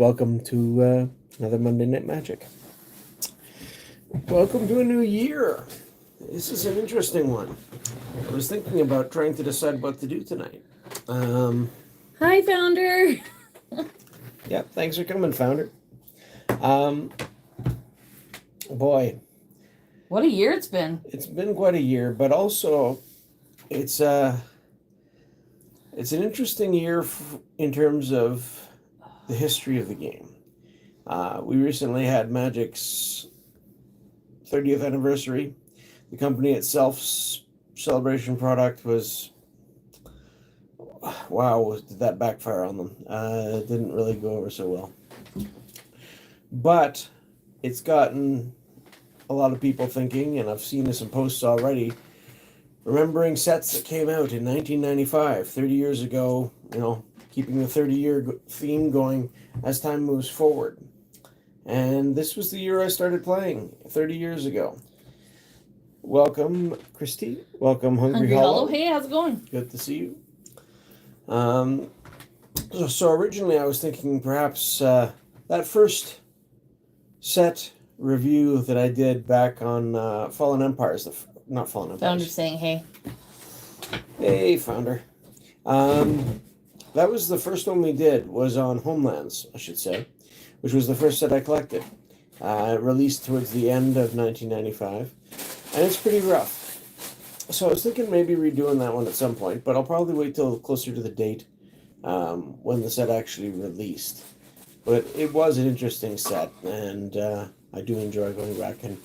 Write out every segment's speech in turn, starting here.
Welcome to another Monday Night Magic. Welcome to a new year. This is an interesting one. I was thinking about trying to decide what to do tonight. Hi, Founder. Yeah, thanks for coming, Founder. Boy, what a year it's been. It's been quite a year, but also it's an interesting year in terms of the history of the game. We recently had Magic's 30th anniversary. The company itself's celebration product was, wow, did that backfire on them? It didn't really go over so well. But it's gotten a lot of people thinking, and I've seen this in posts already, remembering sets that came out in 1995, 30 years ago, keeping the 30-year theme going as time moves forward. And this was the year I started playing, 30 years ago. Welcome, Christy. Welcome, Hungry Hollow. Hey, how's it going? Good to see you. So originally I was thinking perhaps that first set review that I did back on Fallen Empires, not Fallen Empires. Founder saying hey. Hey, Founder. That was the first one we did, was on Homelands, I should say, which was the first set I collected. Released towards the end of 1995, and it's pretty rough. So I was thinking maybe redoing that one at some point, but I'll probably wait till closer to the date when the set actually released. But it was an interesting set, and I do enjoy going back and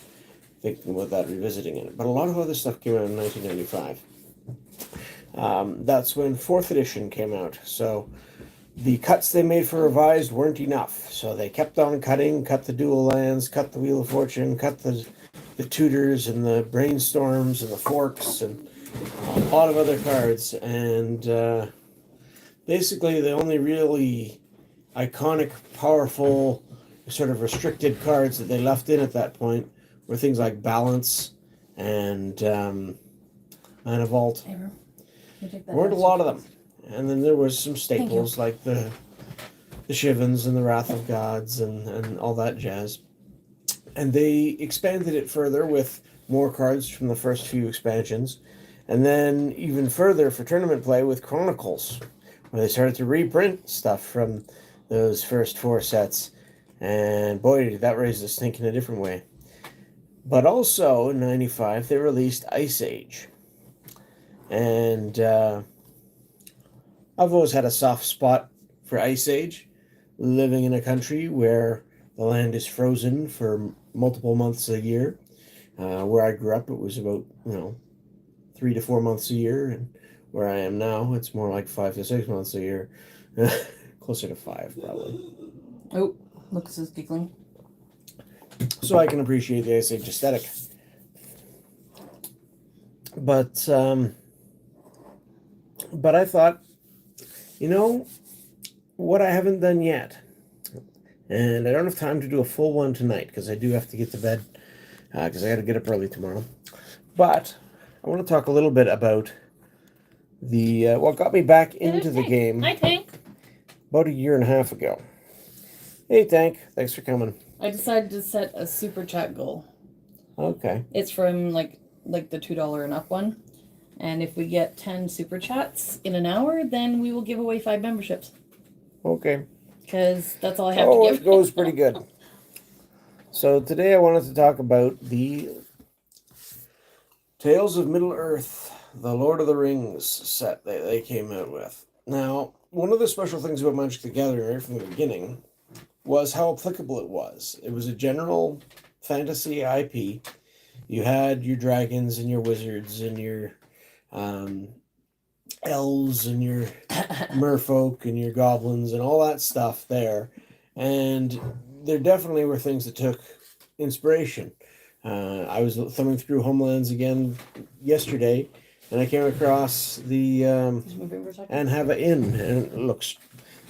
thinking about that, revisiting it. But a lot of other stuff came out in 1995. That's when 4th edition came out, so the cuts they made for Revised weren't enough. So they kept on cutting, cut the dual lands, cut the Wheel of Fortune, cut the tutors and the brainstorms and the forks and a lot of other cards. And basically the only really iconic, powerful, sort of restricted cards that they left in at that point were things like Balance and Mana Vault. Weren't a lot of them. And then there was some staples like the Shivens and the Wrath of Gods and all that jazz. And they expanded it further with more cards from the first few expansions. And then even further for tournament play with Chronicles, where they started to reprint stuff from those first 4 sets. And boy, did that raise the stink in a different way. But also in 95, they released Ice Age. And I've always had a soft spot for Ice Age, living in a country where the land is frozen for multiple months a year. Where I grew up, it was about 3 to 4 months a year, and where I am now, it's more like 5 to 6 months a year. Closer to 5, probably. Oh, Lucas is giggling. So I can appreciate the Ice Age aesthetic. But I thought, what I haven't done yet, and I don't have time to do a full one tonight because I do have to get to bed because I got to get up early tomorrow. But I want to talk a little bit about the what got me back into the game. Hi, Tank. About a year and a half ago. Hey, Tank. Thanks for coming. I decided to set a super chat goal. Okay. It's from like the $2 and up one. And if we get 10 super chats in an hour, then we will give away 5 memberships. Okay. Because that's all I have to give. It goes pretty good. So today I wanted to talk about the Tales of Middle-earth, the Lord of the Rings set that they came out with. Now, one of the special things about Magic the Gathering right from the beginning was how applicable it was. It was a general fantasy IP. You had your dragons and your wizards and your elves and your merfolk and your goblins and all that stuff there. And there definitely were things that took inspiration. I was thumbing through Homelands again yesterday, and I came across the Anhava Inn, and it looks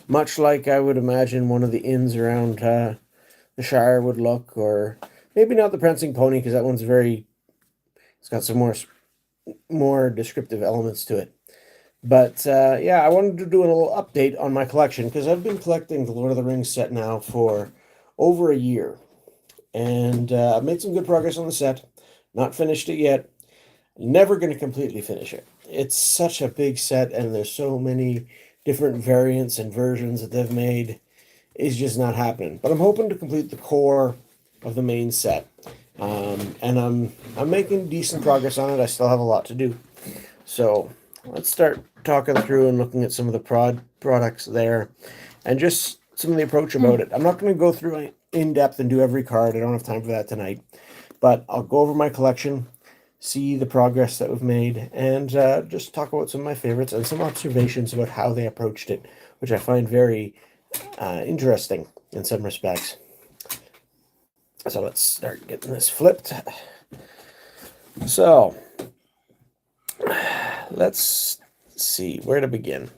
much like I would imagine one of the inns around the Shire would look, or maybe not the Prancing Pony, because that one's it's got some more descriptive elements to it. But yeah, I wanted to do a little update on my collection because I've been collecting the Lord of the Rings set now for over a year. And I've made some good progress on the set. Not finished it yet. Never going to completely finish it. It's such a big set, and there's so many different variants and versions that they've made. It's just not happening. But I'm hoping to complete the core of the main set. And I'm making decent progress on it. I still have a lot to do. So let's start talking through and looking at some of the products there, and just some of the approach about it. I'm not going to go through in depth and do every card. I don't have time for that tonight. But I'll go over my collection, see the progress that we've made, and just talk about some of my favorites and some observations about how they approached it, which I find very interesting in some respects. So let's start getting this flipped. So let's see where to begin.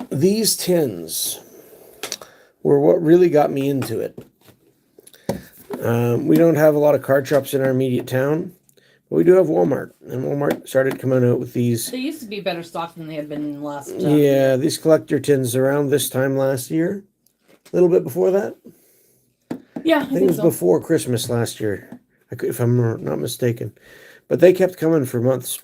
These tins were what really got me into it. We don't have a lot of card shops in our immediate town, but we do have Walmart, and Walmart started coming out with these. They used to be better stocked than they had been in the last. Yeah, these collector tins around this time last year, a little bit before that. Yeah, I think it was before Christmas last year, if I'm not mistaken. But they kept coming for months.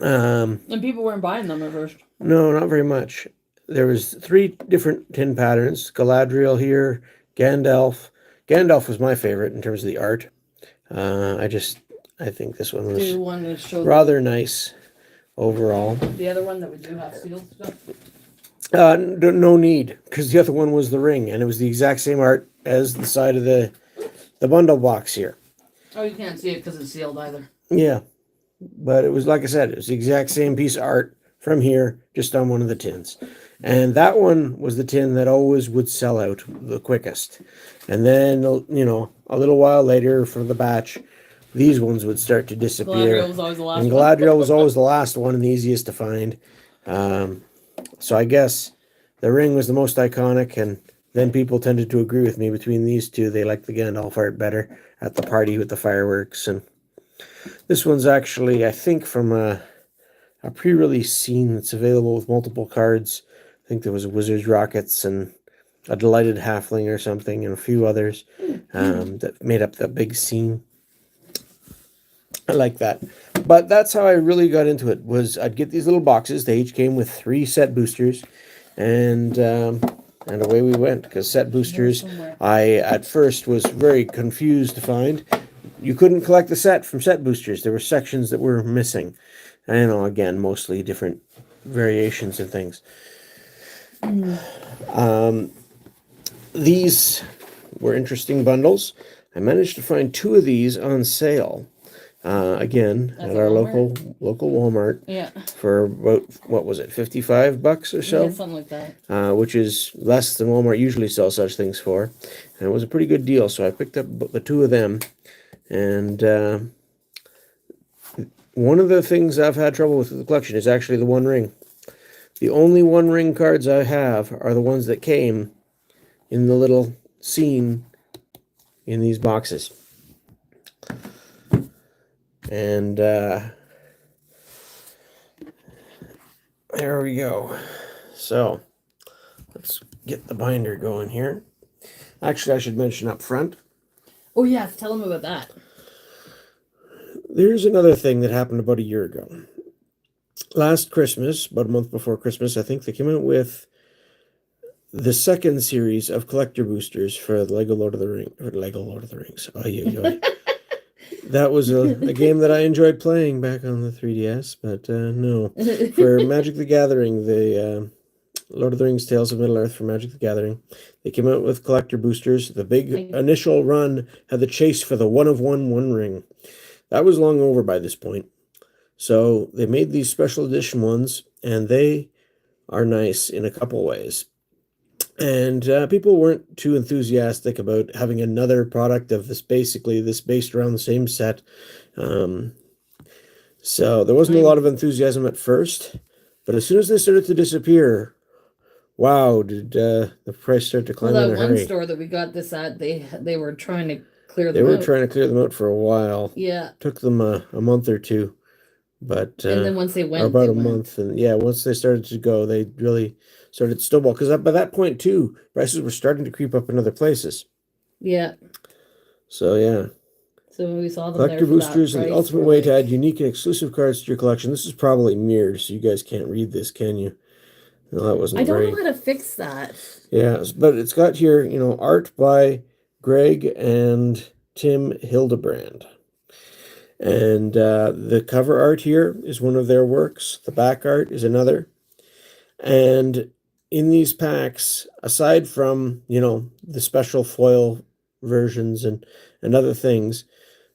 And people weren't buying them at first. No, not very much. There was 3 different tin patterns. Galadriel here, Gandalf. Gandalf was my favorite in terms of the art. I think this one was rather nice overall. The other one that we do have sealed stuff? No need, because the other one was the ring, and it was the exact same art as the side of the bundle box here. Oh, you can't see it because it's sealed either. Yeah, but it was, like I said, it was the exact same piece of art from here, just on one of the tins. And that one was the tin that always would sell out the quickest. And then, you know, a little while later for the batch, these ones would start to disappear. Galadriel was always the last and one. Galadriel was always the last one and the easiest to find. So I guess the ring was the most iconic, and then people tended to agree with me between these two. They liked the Gandalf art better at the party with the fireworks. And this one's actually, I think, from a pre-release scene that's available with multiple cards. I think there was Wizard's Rockets and a Delighted Halfling or something, and a few others that made up the big scene. I like that. But that's how I really got into it, was I'd get these little boxes. They each came with 3 set boosters, and away we went. Because set boosters, I at first was very confused to find. You couldn't collect the set from set boosters. There were sections that were missing. I know, again, mostly different variations and things. These were interesting bundles. I managed to find 2 of these on sale. Again, at our local Walmart. Yeah. For about, what was it, $55 or so? Yeah, something like that. Which is less than Walmart usually sells such things for. And it was a pretty good deal, so I picked up the 2 of them. And one of the things I've had trouble with the collection is actually the One Ring. The only One Ring cards I have are the ones that came in the little scene in these boxes. And there we go. So let's get the binder going here. Actually, I should mention up front. Oh, yeah, tell them about that. There's another thing that happened about a year ago. Last Christmas, about a month before Christmas, I think they came out with the second series of collector boosters for the Lego Lord of the Rings. That was a game that I enjoyed playing back on the 3DS, but no. For Magic the Gathering, the Lord of the Rings Tales of Middle-earth for Magic the Gathering, they came out with collector boosters. The big initial run had the chase for the One Ring. That was long over by this point. So they made these special edition ones, and they are nice in a couple ways. And people weren't too enthusiastic about having another product of this, basically this based around the same set. So there wasn't a lot of enthusiasm at first, but as soon as they started to disappear, wow, did the price start to climb in a hurry. One store that we got this at, they were trying to clear them out. They were trying to clear them out for a while. Yeah. Took them a month or two. but And then once they or went, about they a went. month, and yeah, once they started to go, they really started to snowball because by that point too, prices were starting to creep up in other places. Yeah. So yeah. So when we saw them there Collector for that boosters are the price, ultimate we're way to like, add unique and exclusive cards to your collection. This is probably mirrored, so you guys can't read this, can you? No, that wasn't I don't very. know how to fix that. Yeah, but it's got here, art by Greg and Tim Hildebrand. And the cover art here is one of their works. The back art is another. And in these packs, aside from, the special foil versions and other things,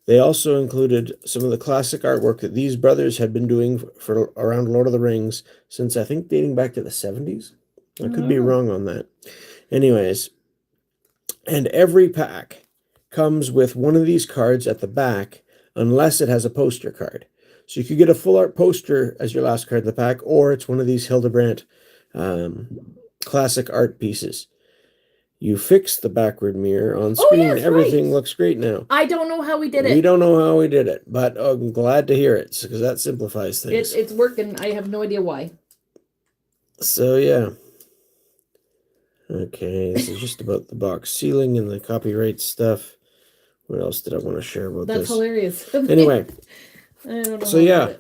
they also included some of the classic artwork that these brothers had been doing for around Lord of the Rings since I think dating back to the 70s. I could be wrong on that. Anyways, and every pack comes with one of these cards at the back unless it has a poster card. So you could get a full art poster as your last card in the pack, or it's one of these Hildebrandt classic art pieces. You fix the backward mirror on screen. yes, Everything right. looks great now. I don't know how we did We it. don't know how we did it, but I'm glad to hear it because that simplifies things. It's working. I have no idea why. So yeah. Okay, this is just about the box sealing and the copyright stuff. What else did I want to share about That's this? hilarious. Anyway, I don't know so yeah,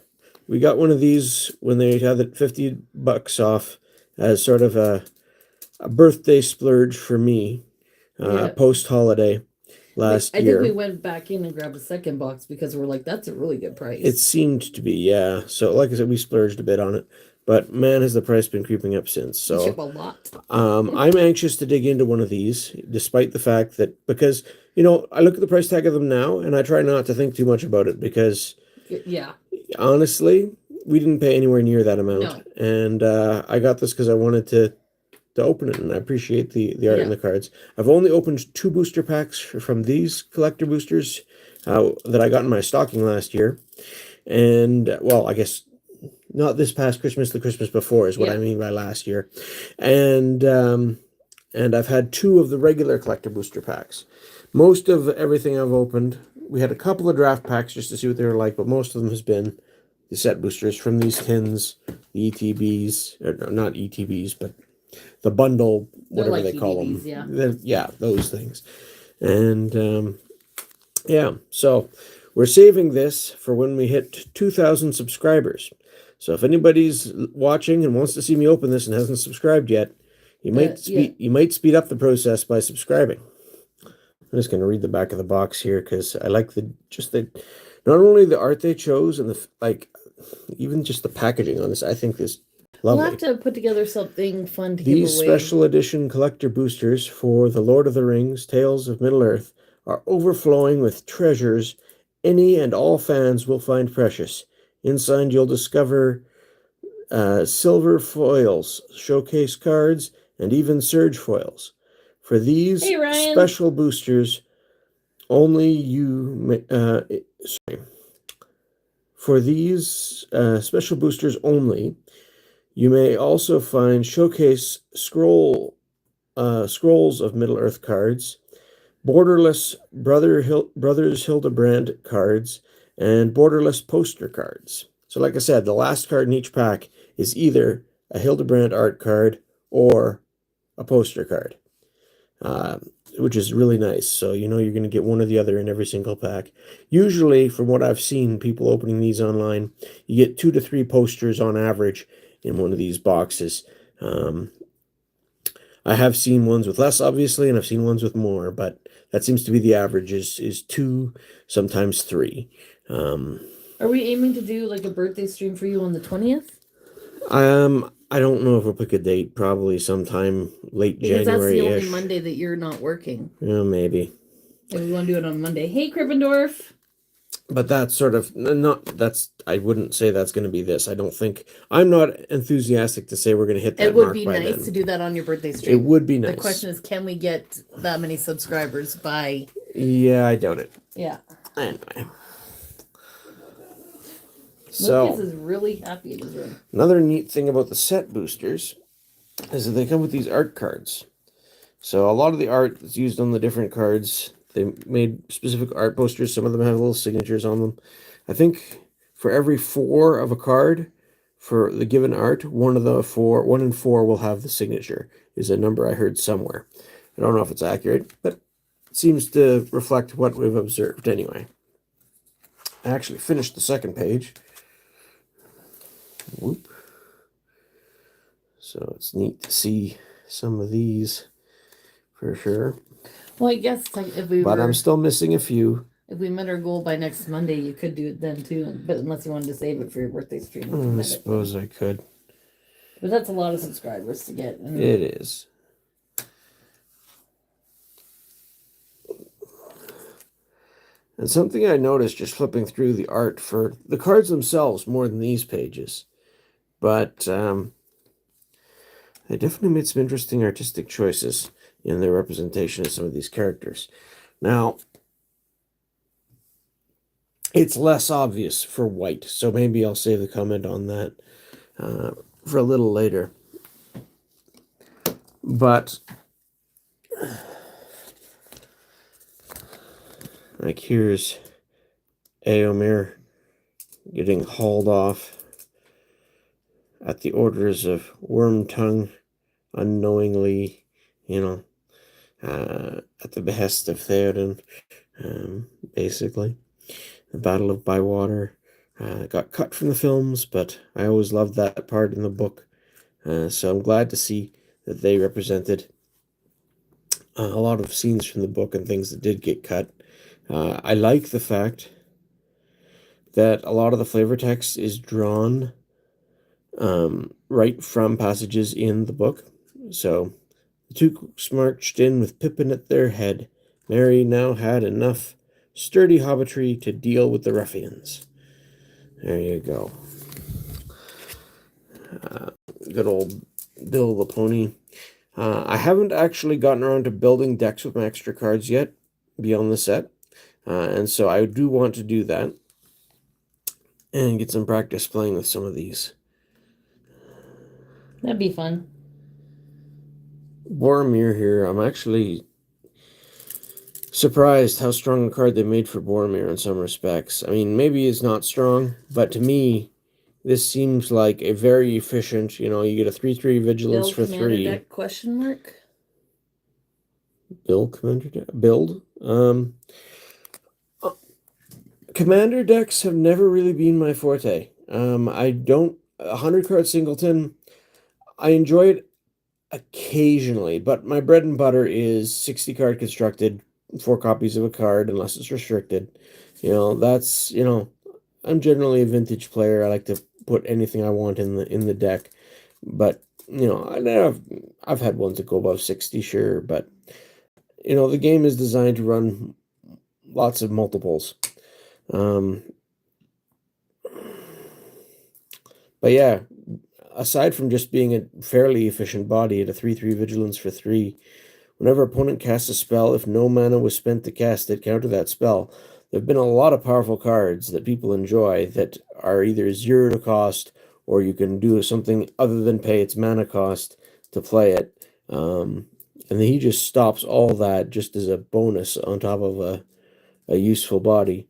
we got one of these when they had it $50 off as sort of a birthday splurge for me, Yeah. post holiday last I year. think we went back in and grabbed a second box because we're like, that's a really good price. It seemed to be, yeah. So like I said, we splurged a bit on it. But man, has the price been creeping up since. So Ship a lot. I'm anxious to dig into one of these, despite the fact that because I look at the price tag of them now, and I try not to think too much about it because Yeah. honestly, we didn't pay anywhere near that amount. No. And I got this because I wanted to open it, and I appreciate the art and the cards. I've only opened 2 booster packs from these collector boosters that I got in my stocking last year, and well, I guess not this past Christmas, the Christmas before is what I mean by last year, and I've had 2 of the regular collector booster packs. Most of everything I've opened, we had a couple of draft packs just to see what they were like, but most of them has been the set boosters from these tins, the ETBs, or not ETBs, but the bundle, whatever like they call ETBs, them. Yeah, those things. And yeah, so we're saving this for when we hit 2,000 subscribers. So if anybody's watching and wants to see me open this and hasn't subscribed yet, you might speed up the process by subscribing. I'm just going to read the back of the box here because I like not only the art they chose and even just the packaging on this. I think this lovely. We'll have to put together something fun to These give away. special edition collector boosters for The Lord of the Rings, Tales of Middle-earth are overflowing with treasures any and all fans will find precious. Inside you'll discover silver foils, showcase cards, and even surge foils. For these special boosters, special boosters only, you may also find showcase scrolls of Middle-earth cards, borderless Brothers Hildebrand cards, and borderless poster cards. So like I said, the last card in each pack is either a Hildebrand art card or a poster card, which is really nice. So you're going to get one or the other in every single pack. Usually, from what I've seen, people opening these online, you get 2 to 3 posters on average in one of these boxes. I have seen ones with less, obviously, and I've seen ones with more, but that seems to be the average is 2, sometimes 3. Are we aiming to do like a birthday stream for you on the 20th? I don't know if we'll pick a date. Probably sometime late January-ish. That's the only Monday that you're not working. Yeah, maybe. Maybe we want to do it on Monday. Hey, Krippendorf. But that's sort of I wouldn't say that's going to be this. I'm not enthusiastic to say we're going to hit that mark by then. It would be nice to do that on your birthday stream. It would be nice. The question is, can we get that many subscribers by... Yeah, I doubt it. Yeah. Anyway. So, Lucas is really happy in his room. Another neat thing about the set boosters is that they come with these art cards. So a lot of the art that's used on the different cards, they made specific art posters. Some of them have little signatures on them. I think for every 4 of a card for the given art, one in 4 will have the signature, is a number I heard somewhere. I don't know if it's accurate, but it seems to reflect what we've observed anyway. I actually finished the second page. Whoop. So it's neat to see some of these for sure. Well, I guess like But I'm still missing a few. If we met our goal by next Monday, you could do it then too. But unless you wanted to save it for your birthday stream, I suppose I could. But that's a lot of subscribers to get. It is. And something I noticed just flipping through the art for the cards themselves more than these pages. But they definitely made some interesting artistic choices in their representation of some of these characters. Now, it's less obvious for white, so maybe I'll save the comment on that for a little later. But like here's Eomer getting hauled off at the orders of Wormtongue, unknowingly, at the behest of Theoden, basically. The Battle of Bywater got cut from the films, but I always loved that part in the book. So I'm glad to see that they represented a lot of scenes from the book and things that did get cut. I like the fact that a lot of the flavor text is drawn right from passages in the book. So the two marched in with Pippin at their head. Merry now had enough sturdy hobbitry to deal with the ruffians. There you go. Good old Bill the Pony. I haven't actually gotten around to building decks with my extra cards yet beyond the set. And so I do want to do that and get some practice playing with some of these. That'd be fun. Boromir here, I'm actually surprised how strong a card they made for Boromir in some respects. I mean, maybe it's not strong, but to me, this seems like a very efficient, you get a 3/3 vigilance for 3. Deck, question mark? Build commander deck? Build? Commander decks have never really been my forte. I don't... 100 card singleton, I enjoy it occasionally, but my bread and butter is 60 card constructed, 4 copies of a card, unless it's restricted. That's, I'm generally a vintage player. I like to put anything I want in the deck. But, I've had ones that go above 60, sure, but, the game is designed to run lots of multiples. But yeah, aside from just being a fairly efficient body at a 3/3 vigilance for 3, whenever opponent casts a spell, if no mana was spent to cast it, counter that spell. There have been a lot of powerful cards that people enjoy that are either 0 to cost, or you can do something other than pay its mana cost to play it. And then he just stops all that just as a bonus on top of a useful body.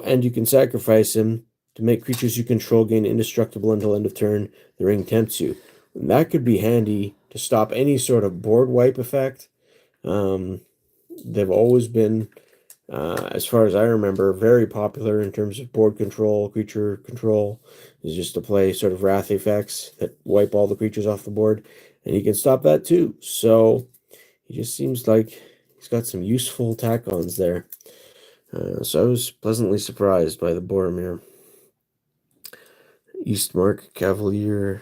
And you can sacrifice him to make creatures you control gain indestructible until end of turn. The ring tempts you. And that could be handy to stop any sort of board wipe effect. They've always been, as far as I remember, very popular in terms of board control, creature control, is just to play sort of wrath effects that wipe all the creatures off the board. And he can stop that too. So he just seems like he's got some useful tack-ons there. So I was pleasantly surprised by the Boromir. Eastmark Cavalier,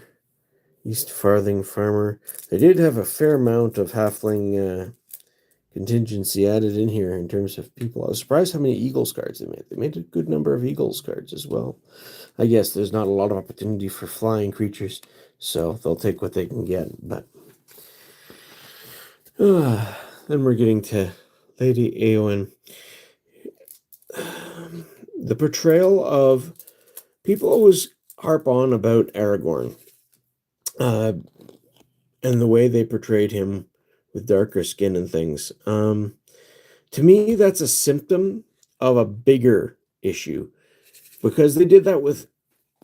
East Farthing Farmer. They did have a fair amount of halfling contingency added in here in terms of people. I was surprised how many Eagles cards they made. They made a good number of Eagles cards as well. I guess there's not a lot of opportunity for flying creatures, so they'll take what they can get. But then we're getting to Lady Eowyn. The portrayal of... People always harp on about Aragorn and the way they portrayed him with darker skin and things. To me, that's a symptom of a bigger issue, because they did that with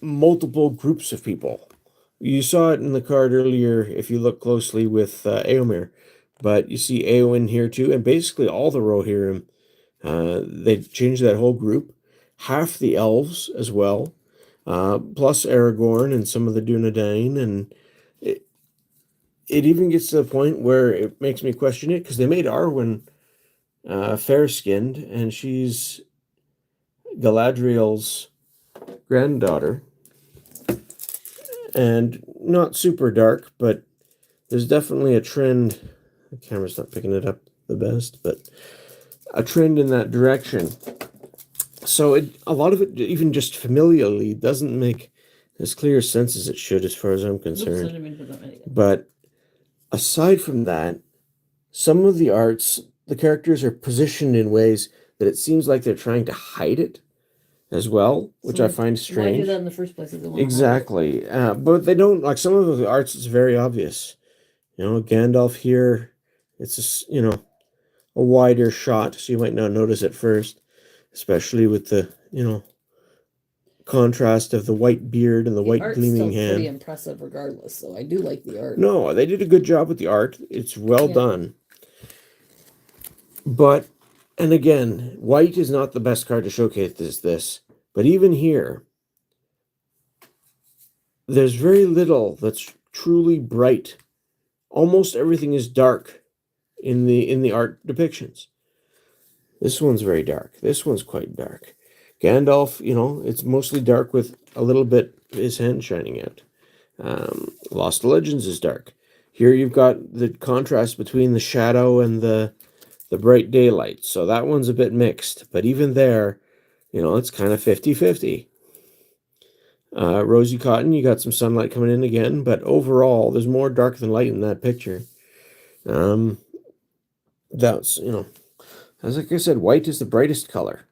multiple groups of people. You saw it in the card earlier if you look closely with Eomer, but you see Eowyn here too, and basically all the Rohirrim. They changed that whole group, half the elves as well, plus Aragorn and some of the Dunedain, and it, it even gets to the point where it makes me question it, because they made Arwen fair-skinned, and she's Galadriel's granddaughter, and not super dark, but there's definitely a trend. The camera's not picking it up the best, but a trend in that direction. So a lot of it, even just familially, doesn't make as clear sense as it should, as far as I'm concerned. But aside from that, some of the arts, the characters are positioned in ways that it seems like they're trying to hide it as well, which I find strange. Why do that in the first place? Exactly. But they don't, like some of the arts, it's very obvious. Gandalf here, it's just, a wider shot, so you might not notice at first, especially with the, contrast of the white beard and the white gleaming hand. Pretty impressive regardless, so I do like the art. No, they did a good job with the art. It's well done. But, and again, white is not the best card to showcase this, but even here, there's very little that's truly bright. Almost everything is dark in the art depictions. This one's very dark. This one's quite dark. Gandalf, it's mostly dark with a little bit of his hand shining out. Lost Legends is dark. Here you've got the contrast between the shadow and the bright daylight. So that one's a bit mixed. But even there, it's kind of 50-50. Rosy Cotton, you got some sunlight coming in again. But overall, there's more dark than light in that picture. That's, as like I said, white is the brightest color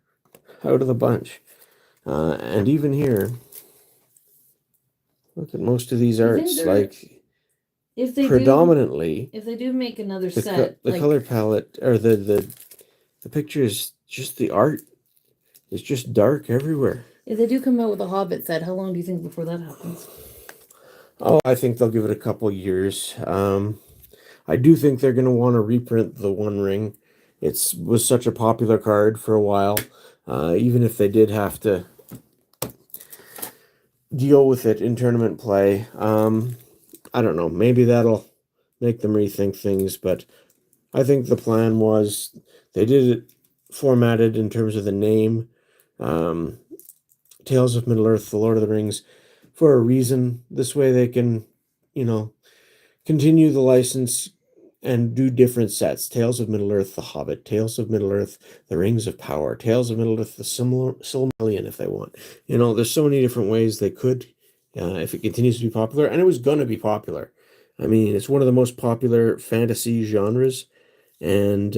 out of the bunch. And even here, look at most of these arts, like if they predominantly, if they do make another set, the color palette or the picture is just the art. It's just dark everywhere. If they do come out with a Hobbit set, how long do you think before that happens? Oh, I think they'll give it a couple years. I do think they're going to want to reprint the One Ring. It was such a popular card for a while. Even if they did have to deal with it in tournament play. I don't know. Maybe that'll make them rethink things. But I think the plan was they did it formatted in terms of the name. Tales of Middle-earth, The Lord of the Rings, for a reason. This way they can, continue the license and do different sets. Tales of Middle-earth, The Hobbit. Tales of Middle-earth, The Rings of Power. Tales of Middle-earth, The Silmarillion, if they want. There's so many different ways they could, if it continues to be popular. And it was going to be popular. I mean, it's one of the most popular fantasy genres. And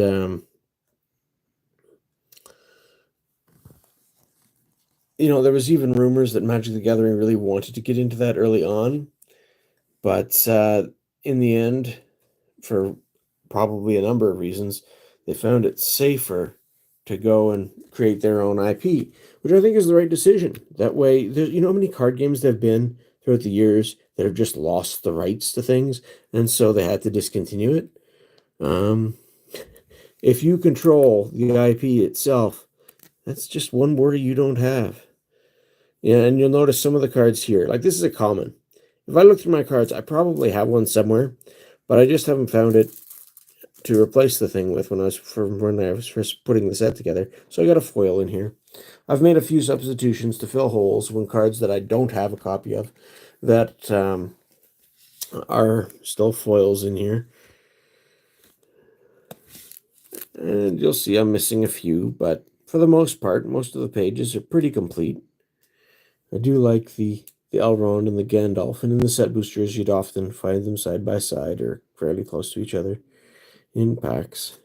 there was even rumors that Magic the Gathering really wanted to get into that early on. But in the end, for probably a number of reasons, they found it safer to go and create their own IP, which I think is the right decision. That way, how many card games there have been throughout the years that have just lost the rights to things, and so they had to discontinue it. If you control the IP itself, that's just one worry you don't have. Yeah, and you'll notice some of the cards here. Like, this is a common. If I look through my cards, I probably have one somewhere, but I just haven't found it to replace the thing with when I was first putting the set together. So I got a foil in here. I've made a few substitutions to fill holes when cards that I don't have a copy of that are still foils in here. And you'll see I'm missing a few, but for the most part, most of the pages are pretty complete. I do like the Elrond and the Gandalf, and in the set boosters, you'd often find them side by side or fairly close to each other in packs.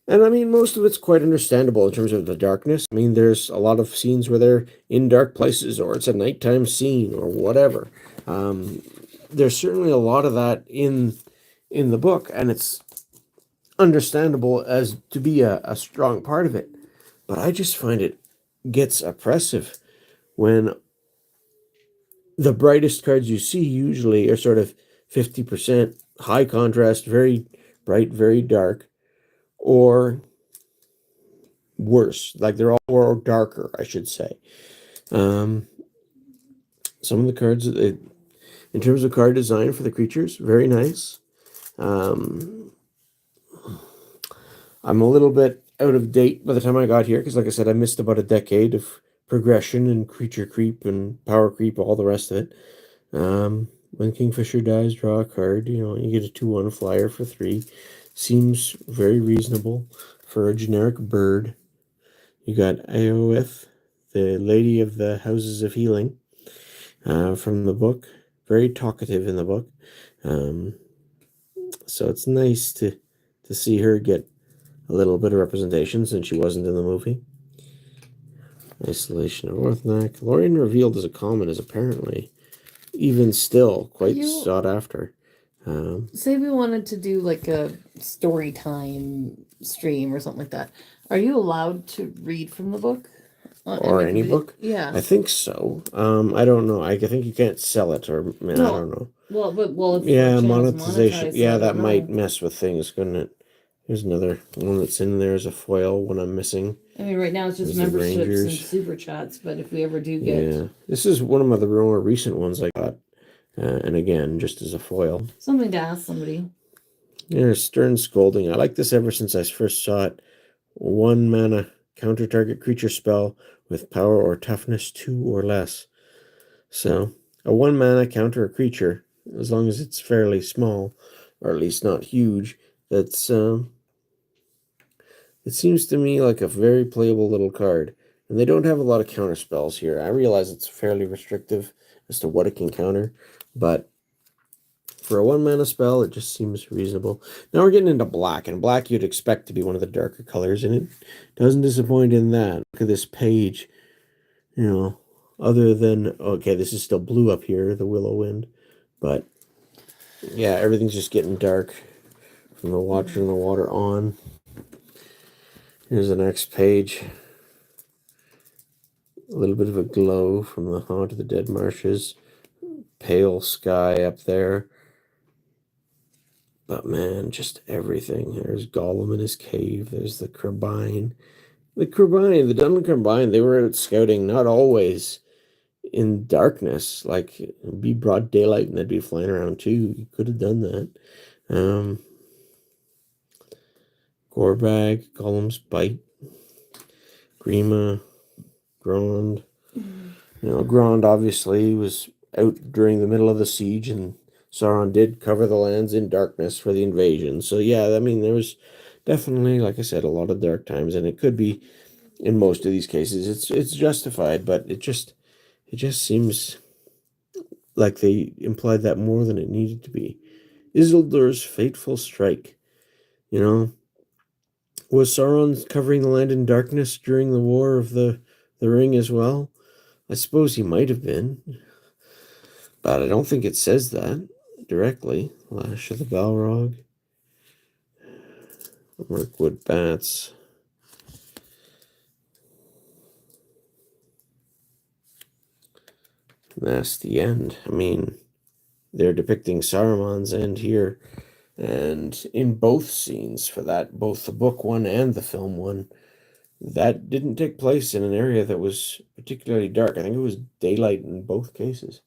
And I mean, most of it's quite understandable in terms of the darkness. I mean, there's a lot of scenes where they're in dark places, or it's a nighttime scene, or whatever. There's certainly a lot of that in the book, and it's understandable as to be a strong part of it. But I just find it gets oppressive when the brightest cards you see usually are sort of 50% high contrast, very bright, very dark, or worse, like they're all or darker, I should say. Some of the cards, in terms of card design for the creatures, very nice. I'm a little bit out of date by the time I got here because, like I said, I missed about a decade of progression and creature creep and power creep, all the rest of it. When Kingfisher dies, draw a card. You get a 2/1 flyer for 3. Seems very reasonable for a generic bird. You got Aoith, the Lady of the Houses of Healing, from the book. Very talkative in the book. So it's nice to see her get a little bit of representation since she wasn't in the movie. Isolation of Orthanc. Lorien Revealed as a common is apparently, even still, quite sought after. Say we wanted to do like a story time stream or something like that. Are you allowed to read from the book? Or any book? Yeah. I think so. I don't know. I think you can't sell it, or I don't know. Well, if yeah, the channel's monetization. monetized, so Yeah, I that don't might know. mess with things, couldn't it? Here's another one that's in there as a foil when I'm missing. I mean, right now it's just There's the memberships and Rangers. super chats, but if we ever do get Yeah, this is one of the more recent ones I got, and again, just as a foil. something to ask somebody. There's Stern Scolding. I like this ever since I first saw it. 1 mana counter target creature spell with power or toughness 2 or less. So a 1 mana counter a creature, as long as it's fairly small, or at least not huge. That's it seems to me like a very playable little card. And they don't have a lot of counter spells here. I realize it's fairly restrictive as to what it can counter, but for a 1 mana spell, it just seems reasonable. Now we're getting into black, and black you'd expect to be one of the darker colors, and it doesn't disappoint in that. Look at this page, other than, okay, this is still blue up here, the Willow Wind, but yeah, everything's just getting dark from the Watcher in the Water on. Here's the next page. A little bit of a glow from the Haunt of the Dead Marshes. Pale sky up there. But man, just everything. There's Gollum in his cave. There's the Carbine. The Dunlin Carbine, they were out scouting, not always in darkness. Like, it'd be broad daylight and they'd be flying around too. You could have done that. Gorbag, Gollum's Bite. Grima, Grond. Grond obviously was out during the middle of the siege, and Sauron did cover the lands in darkness for the invasion. So yeah, I mean, there was definitely, like I said, a lot of dark times, and it could be in most of these cases. It's justified, but it just seems like they implied that more than it needed to be. Isildur's fateful strike. Was Sauron covering the land in darkness during the War of the Ring as well? I suppose he might have been, but I don't think it says that directly. Lash of the Balrog. Mirkwood Bats. That's the end. I mean, they're depicting Saruman's end here. And in both scenes for that, both the book one and the film one, that didn't take place in an area that was particularly dark. I think it was daylight in both cases.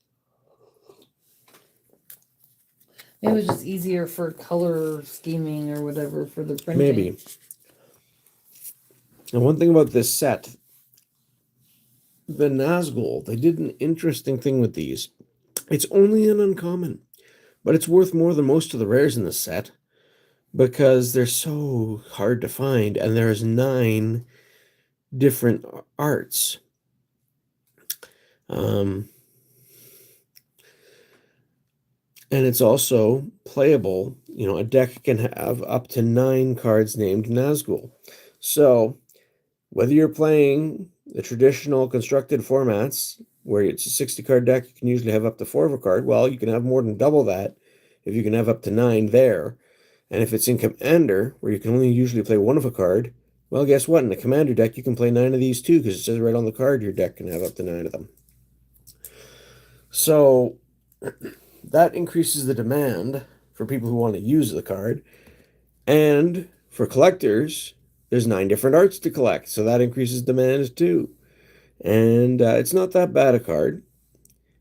It was just easier for color scheming or whatever for the printing. Maybe. And one thing about this set, the Nazgul, they did an interesting thing with these. It's only an uncommon, but it's worth more than most of the rares in the set because they're so hard to find, and there's 9 different arts. And it's also playable. A deck can have up to 9 cards named Nazgul. So whether you're playing the traditional constructed formats, where it's a 60-card deck, you can usually have up to 4 of a card. Well, you can have more than double that if you can have up to 9 there. And if it's in Commander, where you can only usually play 1 of a card, Well, guess what? In the commander deck, you can play 9 of these too, because it says right on the card your deck can have up to 9 of them. So that increases the demand for people who want to use the card. And for collectors, there's 9 different arts to collect, so that increases demand too. And it's not that bad a card.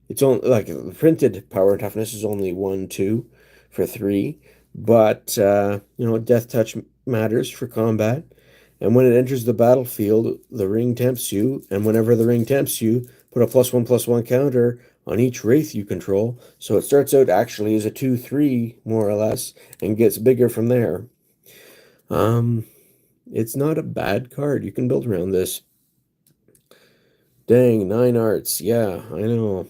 It's only like the printed power and toughness is only 1, 2 for 3, but death touch matters for combat. And when it enters the battlefield, the ring tempts you, and whenever the ring tempts you, put a +1/+1 counter on each wraith you control. So it starts out actually as a 2/3 more or less, and gets bigger from there. It's not a bad card. You can build around this. Dang, 9 arts. Yeah, I know.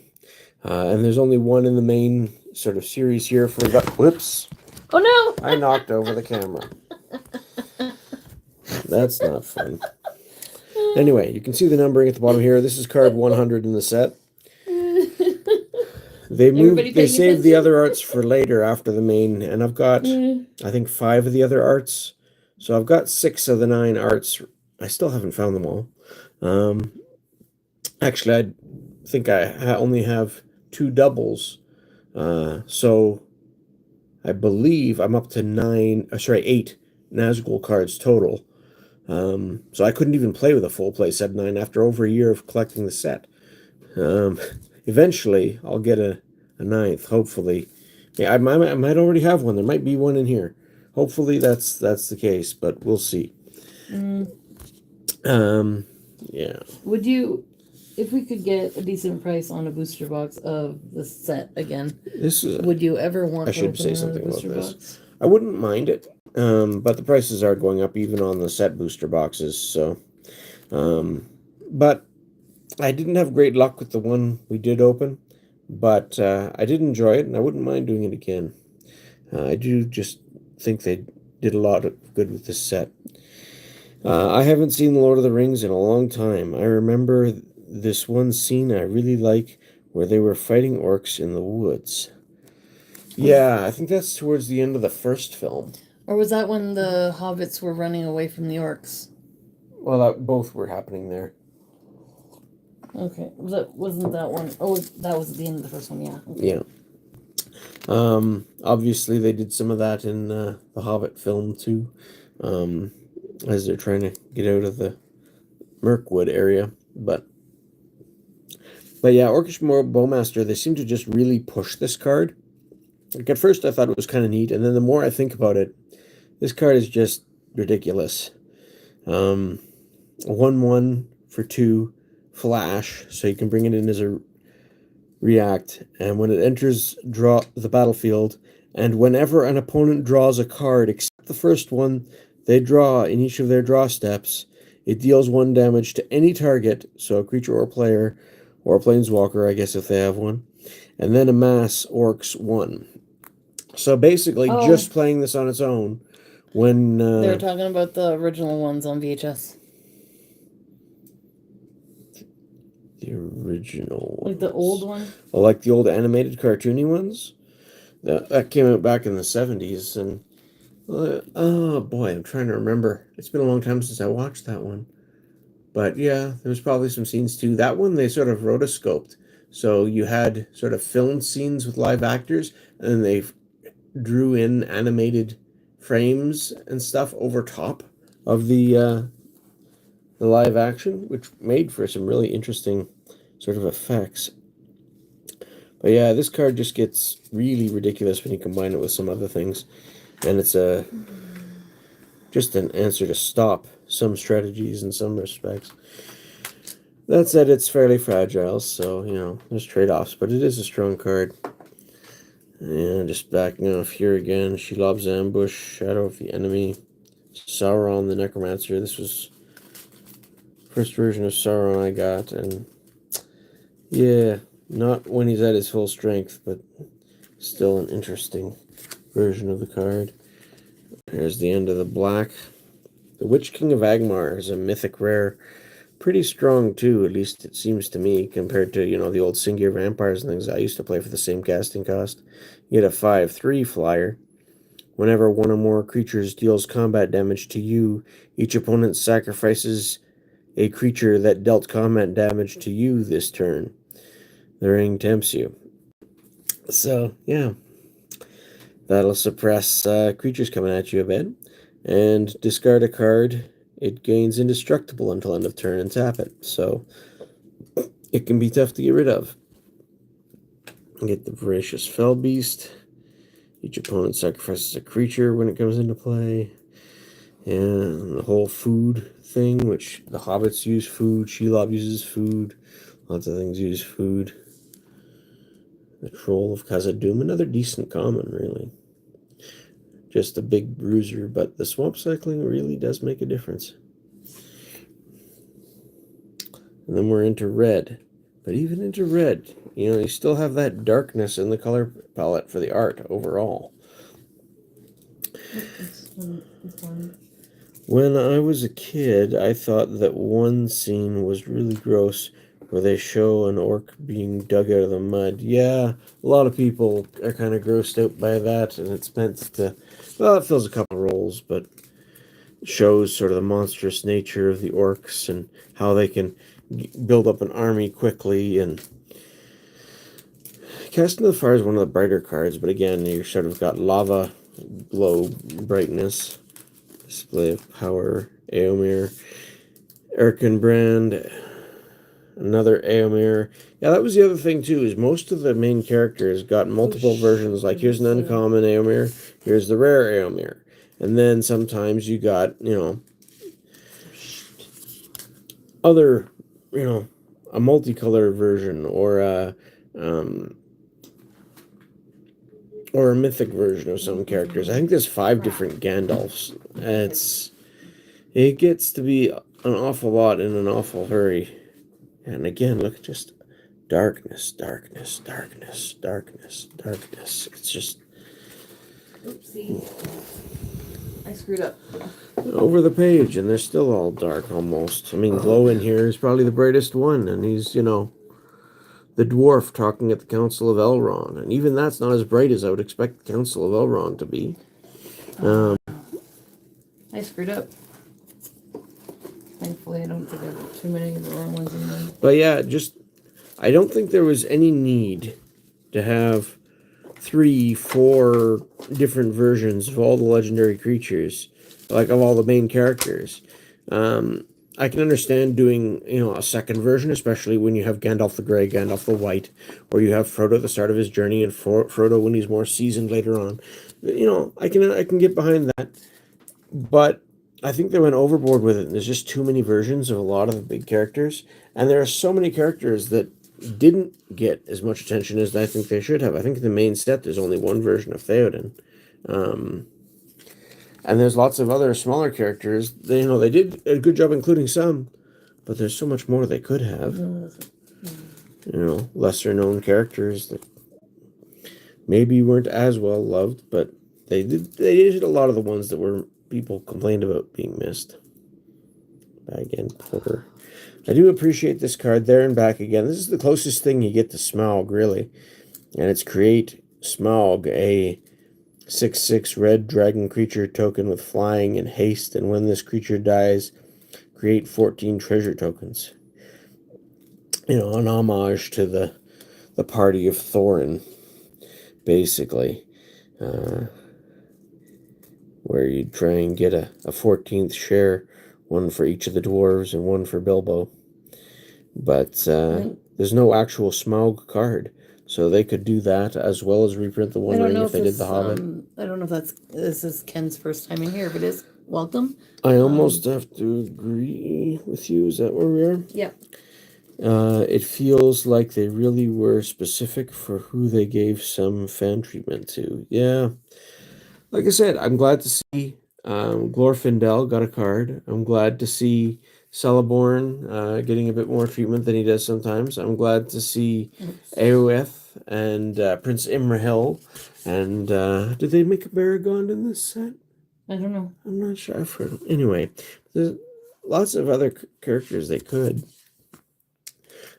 And there's only one in the main sort of series here for the... Whoops. Oh, no! I knocked over the camera. That's not fun. Anyway, you can see the numbering at the bottom here. This is card 100 in the set. They saved the other arts for later after the main, and I've got, I think, 5 of the other arts. So I've got 6 of the 9 arts. I still haven't found them all. Actually, I think I only have 2 doubles. So I believe I'm up to 8 Nazgul cards total. So I couldn't even play with a full play set 9 after over a year of collecting the set. Eventually, I'll get a 9th, hopefully. Yeah, I might already have one. There might be one in here. Hopefully that's the case, but we'll see. Yeah. Would you, if we could get a decent price on a booster box of the set again, would you ever want I should say something about this. Box? I wouldn't mind it, but the prices are going up even on the set booster boxes. So, but I didn't have great luck with the one we did open, but I did enjoy it, and I wouldn't mind doing it again. I do just think they did a lot of good with this set. I haven't seen The Lord of the Rings in a long time. I remember this one scene I really like where they were fighting orcs in the woods. Yeah, I think that's towards the end of the first film. Or was that when the hobbits were running away from the orcs? Well, both were happening there. Okay, wasn't that one? Oh, that was at the end of the first one. Yeah. Okay. Yeah. Obviously, they did some of that in the Hobbit film too, as they're trying to get out of the Mirkwood area. But yeah, Orcish Bowmaster, they seem to just really push this card. Like at first, I thought it was kind of neat, and then the more I think about it, this card is just ridiculous. 1/1 for 2 flash, so you can bring it in as a react, and when it enters the battlefield, and whenever an opponent draws a card except the first one they draw in each of their draw steps, it deals 1 damage to any target, so a creature or player, or a planeswalker, I guess if they have one, and then amass orcs 1. So basically, just playing this on its own, when they were talking about the original ones on VHS. The original ones. Like the old one? Oh, like the old animated cartoony ones? That came out back in the 70s, and oh boy, I'm trying to remember. It's been a long time since I watched that one. But yeah, there was probably some scenes too. That one they sort of rotoscoped. So you had sort of filmed scenes with live actors, and then they drew in animated frames and stuff over top of the live action, which made for some really interesting sort of effects. But yeah, this card just gets really ridiculous when you combine it with some other things, and it's just an answer to stop some strategies in some respects. That said, it's fairly fragile, so there's trade-offs, but it is a strong card. And just backing off here again, Shelob's Ambush, Shadow of the Enemy, Sauron the Necromancer. This was first version of Sauron I got, and yeah, not when he's at his full strength, but still an interesting version of the card. Here's the end of the black. The Witch King of Agmar is a mythic rare. Pretty strong too, at least it seems to me, compared to, the old Singir vampires and things I used to play for the same casting cost. You get a 5/3 flyer Whenever one or more creatures deals combat damage to you, each opponent sacrifices a creature that dealt combat damage to you this turn. The ring tempts you. So, yeah. That'll suppress creatures coming at you a bit. And discard a card. It gains indestructible until end of turn and tap it. So, it can be tough to get rid of. Get the Voracious Fell Beast. Each opponent sacrifices a creature when it comes into play. And the whole food thing, which the hobbits use food, Shelob uses food, lots of things use food. The Troll of Khazad-dûm, another decent common, really. Just a big bruiser, but the swamp cycling really does make a difference. And then we're into red. But even into red, you still have that darkness in the color palette for the art overall. When I was a kid, I thought that one scene was really gross where they show an orc being dug out of the mud. Yeah, a lot of people are kind of grossed out by that, and it's meant to, well, it fills a couple roles, but it shows sort of the monstrous nature of the orcs and how they can build up an army quickly. And Cast into the Fire is one of the brighter cards, but again, you sort of got lava glow brightness. Display of Power, Eomer, Erkenbrand, another Eomer. Yeah, that was the other thing too, is most of the main characters got multiple versions, like here's an uncommon Eomer, here's the rare Eomer. And then sometimes you got, other, a multicolor version or a mythic version of some characters. I think there's 5 different Gandalfs. It gets to be an awful lot in an awful hurry. And again, look, just darkness, darkness, darkness, darkness, darkness. It's just... Oopsie. I screwed up. Over the page, and they're still all dark almost. I mean, Glow in here is probably the brightest one, and he's, the dwarf talking at the Council of Elrond. And even that's not as bright as I would expect the Council of Elrond to be. I screwed up. Thankfully, I don't think I put too many of the wrong ones in there. But yeah, I don't think there was any need to have 3, 4 different versions of all the legendary creatures, like of all the main characters. I can understand doing, a second version, especially when you have Gandalf the Grey, Gandalf the White, or you have Frodo at the start of his journey and Frodo when he's more seasoned later on. I can get behind that. But I think they went overboard with it. There's just too many versions of a lot of the big characters, and there are so many characters that didn't get as much attention as I think they should have. I think in the main set there's only one version of Theoden. And there's lots of other smaller characters. They did a good job including some, but there's so much more they could have. Lesser known characters that maybe weren't as well loved, but they did a lot of the ones that were people complained about being missed. Bag and Porter. I do appreciate this card there and back again. This is the closest thing you get to Smaug, really. And it's create Smaug, a 6/6 red dragon creature token with flying and haste, and when this creature dies, create 14 treasure tokens. An homage to the party of Thorin, basically. Where you try and get a 14th share, one for each of the dwarves and one for Bilbo. But there's no actual Smaug card, so they could do that as well as reprint the One Ring if they did the Hobbit. I don't know if this is Ken's first time in here, but it's welcome. I almost have to agree with you. Is that where we are? Yeah. It feels like they really were specific for who they gave some fan treatment to. Yeah. Like I said, I'm glad to see Glorfindel got a card. I'm glad to see Celeborn getting a bit more treatment than he does sometimes. I'm glad to see Eowth and Prince Imrahil. And did they make a Baragond in this set? I don't know. I'm not sure. I've heard. Anyway, there's lots of other characters they could.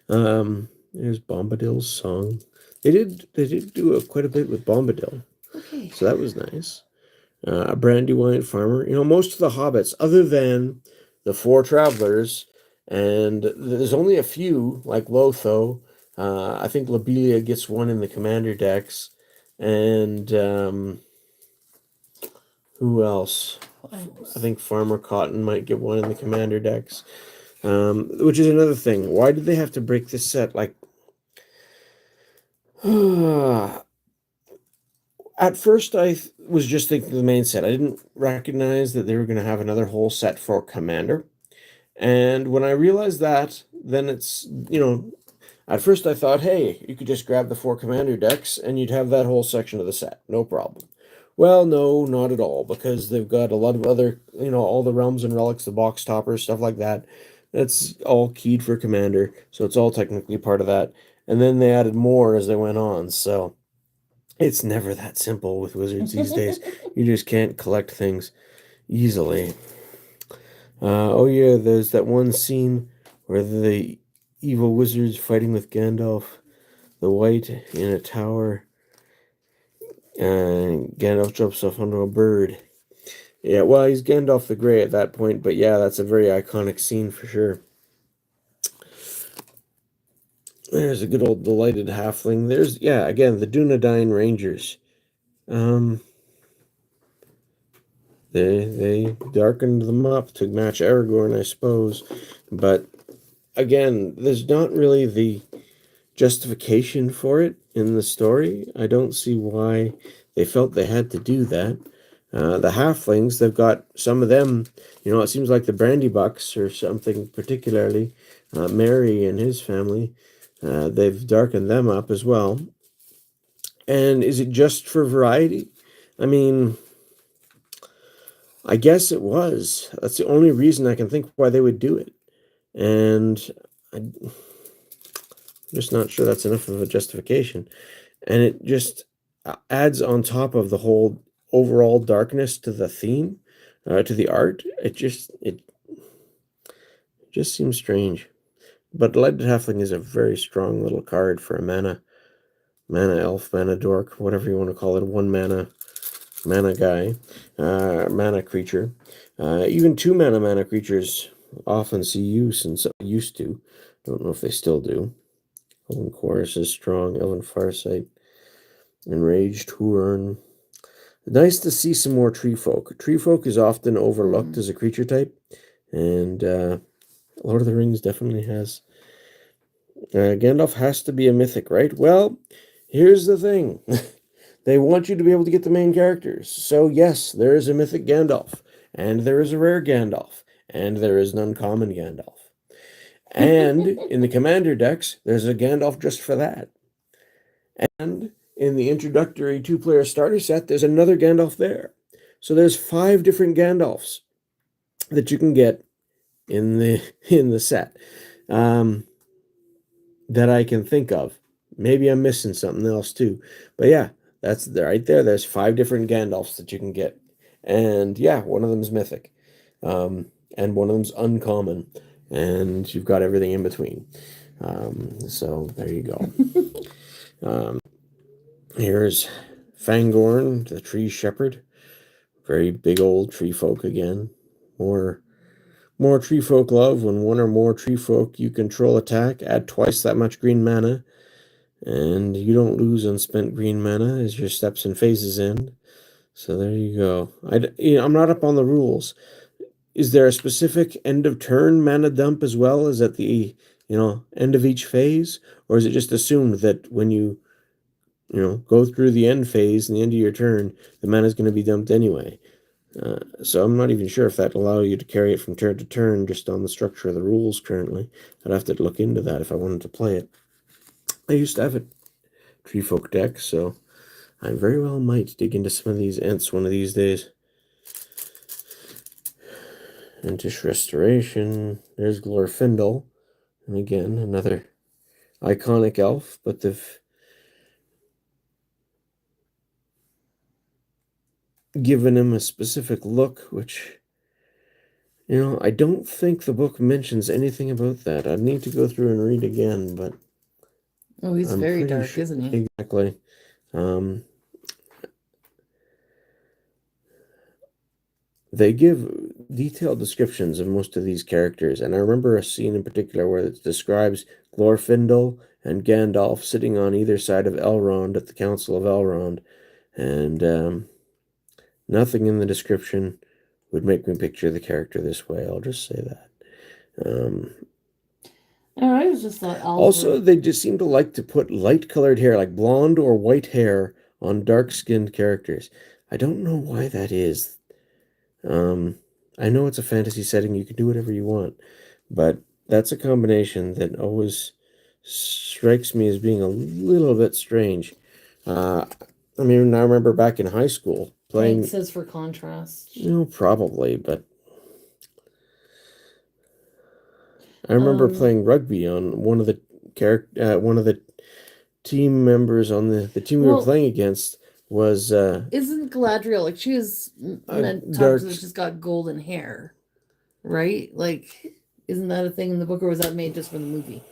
There's Bombadil's song. They did do quite a bit with Bombadil. Okay. So that was nice. a Brandywine farmer. Most of the hobbits, other than the four travelers, and there's only a few, like Lotho. I think Lobelia gets one in the commander decks. And who else? I think Farmer Cotton might get one in the commander decks. Which is another thing. Why did they have to break this set? Like, at first, I was just thinking the main set. I didn't recognize that they were going to have another whole set for Commander. And when I realized that, then it's, at first I thought, hey, you could just grab the four Commander decks and you'd have that whole section of the set. No problem. Well, no, not at all, because they've got a lot of other, all the realms and relics, the box toppers, stuff like that. That's all keyed for Commander, so it's all technically part of that. And then they added more as they went on, so it's never that simple with Wizards these days. You just can't collect things easily. Oh yeah, there's that one scene where the evil wizard's fighting with Gandalf the White in a tower, and Gandalf jumps off onto a bird. Yeah, well, he's Gandalf the Grey at that point, but yeah, that's a very iconic scene for sure. There's a good old delighted halfling. There's, yeah, again, the Dunedain Rangers. They darkened them up to match Aragorn, I suppose. But again, there's not really the justification for it in the story. I don't see why they felt they had to do that. The halflings, they've got some of them, it seems like the Brandybucks or something particularly, Merry and his family, they've darkened them up as well. And is it just for variety? I mean, I guess it was. That's the only reason I can think why they would do it. And I'm just not sure that's enough of a justification. And it just adds on top of the whole overall darkness to the theme, to the art. It just seems strange. But Lighted Halfling is a very strong little card for a mana elf, mana dork, whatever you want to call it, one mana guy, mana creature. Even 2 mana creatures often see use, and so used to. Don't know if they still do. Elven Chorus is strong. Elven Farsight. Enraged Huron. Nice to see some more Tree Folk. Tree Folk is often overlooked as a creature type, and Lord of the Rings definitely has. Gandalf has to be a mythic, right? Well, here's the thing. They want you to be able to get the main characters. So yes, there is a mythic Gandalf, and there is a rare Gandalf, and there is an uncommon Gandalf. And in the commander decks, there's a Gandalf just for that. And in the introductory 2-player starter set, there's another Gandalf there. So there's 5 different Gandalfs that you can get in the set that I can think of. Maybe I'm missing something else too. But yeah, that's right there. There's 5 different Gandalfs that you can get. And yeah, one of them's mythic. And one of them's uncommon. And you've got everything in between. So there you go. Here's Fangorn, the tree shepherd. Very big old tree folk again. More tree folk love. When one or more tree folk you control attack, add twice that much green mana. And you don't lose unspent green mana as your steps and phases end. So there you go. I'm not up on the rules. Is there a specific end of turn mana dump as well as at the end of each phase? Or is it just assumed that when you go through the end phase and the end of your turn, the mana is going to be dumped anyway? So I'm not even sure if that allows you to carry it from turn to turn just on the structure of the rules currently. I'd have to look into that if I wanted to play it. I used to have a tree folk deck, so I very well might dig into some of these Ents one of these days. Entish Restoration. There's Glorfindel. And again, another iconic elf, but they've given him a specific look, which, I don't think the book mentions anything about that. I'd need to go through and read again, but... Oh, he's very dark, isn't he? Exactly. they give detailed descriptions of most of these characters, and I remember a scene in particular where it describes Glorfindel and Gandalf sitting on either side of Elrond at the Council of Elrond, and nothing in the description would make me picture the character this way. I'll just say that. I was just thought Also, they just seem to like to put light-colored hair, like blonde or white hair, on dark-skinned characters. I don't know why that is. I know it's a fantasy setting, you can do whatever you want, but that's a combination that always strikes me as being a little bit strange. I mean, I remember back in high school playing. It says for contrast. Probably, but I remember playing rugby on one of the one of the team members on the team we were playing against was isn't Galadriel like she is meant dark. that she's got golden hair, right? Like, isn't that a thing in the book, or was that made just for the movie?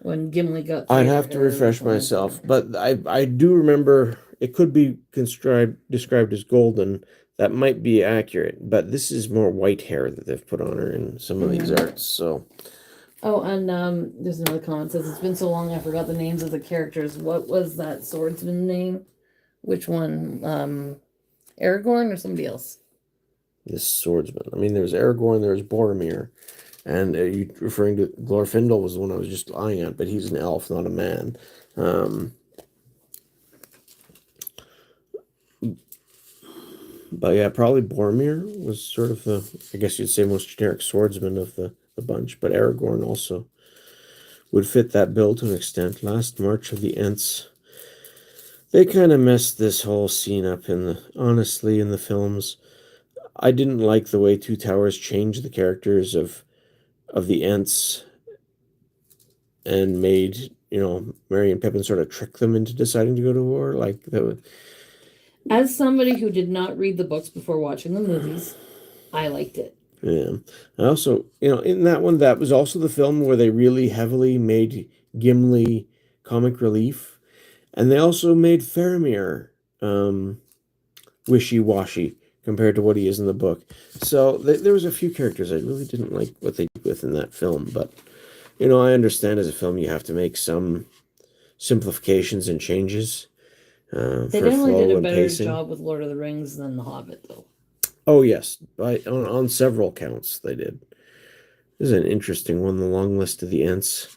When Gimli got, I'd have to refresh myself, but I do remember it could be described as golden. That might be accurate, but this is more white hair that they've put on her in some of these arts. So, oh, and there's another comment that says it's been so long I forgot the names of the characters. What was that swordsman name? Which one? Aragorn or somebody else? This swordsman. I mean, there was Aragorn, there was Boromir, and you referring to Glorfindel was the one I was just eyeing at, but he's an elf, not a man. But yeah, probably Boromir was sort of the, I guess you'd say, most generic swordsman of the bunch. But Aragorn also would fit that bill to an extent. Last March of the Ents. They kind of messed this whole scene up honestly, in the films. I didn't like the way Two Towers changed the characters of the Ents and made, Merry and Pippin sort of trick them into deciding to go to war. Like that. As somebody who did not read the books before watching the movies, I liked it. Yeah. I also, in that one, that was also the film where they really heavily made Gimli comic relief. And they also made Faramir wishy-washy compared to what he is in the book. So there was a few characters I really didn't like what they did with in that film. But, I understand as a film you have to make some simplifications and changes. They definitely did a better job with Lord of the Rings than The Hobbit, though. Oh, yes. On several counts, they did. This is an interesting one, the long list of the Ents.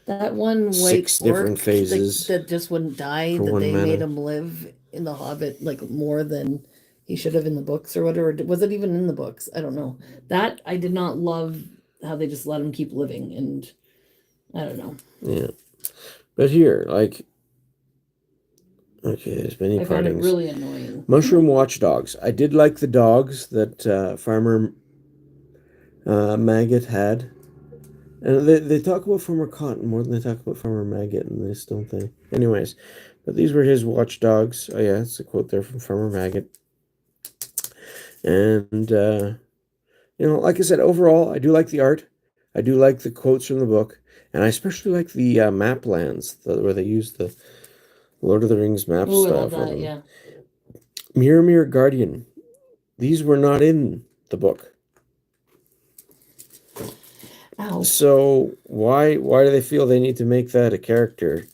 That one white 6 different phases that just wouldn't die, that they made him live in The Hobbit, like, more than he should have in the books or whatever. Was it even in the books? I don't know. That, I did not love how they just let him keep living, and I don't know. Yeah. But here, like, okay, there's many partings. I found it really annoying. Mushroom watchdogs. I did like the dogs that Farmer Maggot had. And they talk about Farmer Cotton more than they talk about Farmer Maggot in this, don't they? Anyways, but these were his watchdogs. Oh yeah, it's a quote there from Farmer Maggot. And, like I said, overall, I do like the art. I do like the quotes from the book. And I especially like the map lands, where they use the Lord of the Rings map style. I love that, yeah. Mirror Guardian. These were not in the book. Ow. So why do they feel they need to make that a character?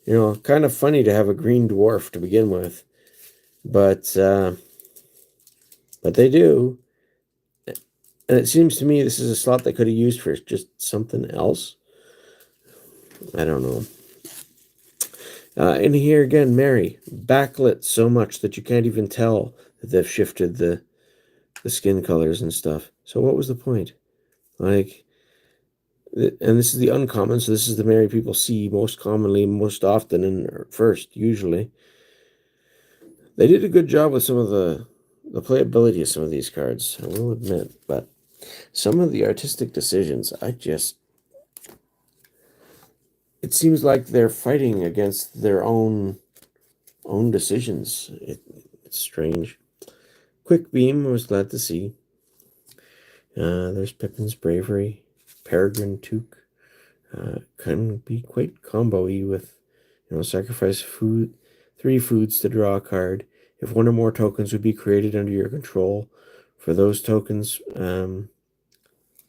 Kind of funny to have a green dwarf to begin with, but they do, and it seems to me this is a slot they could have used for just something else. I don't know. And here again, Mary, backlit so much that you can't even tell that they've shifted the skin colors and stuff. So what was the point? Like, and this is the uncommon, so this is the Mary people see most commonly, most often, and first, usually. They did a good job with some of the playability of some of these cards, I will admit, but some of the artistic decisions, it seems like they're fighting against their own decisions. It's strange. Quick Beam, I was glad to see. There's Pippin's Bravery. Peregrine Took. Can be quite combo-y with, sacrifice 3 foods to draw a card. If one or more tokens would be created under your control, for those tokens,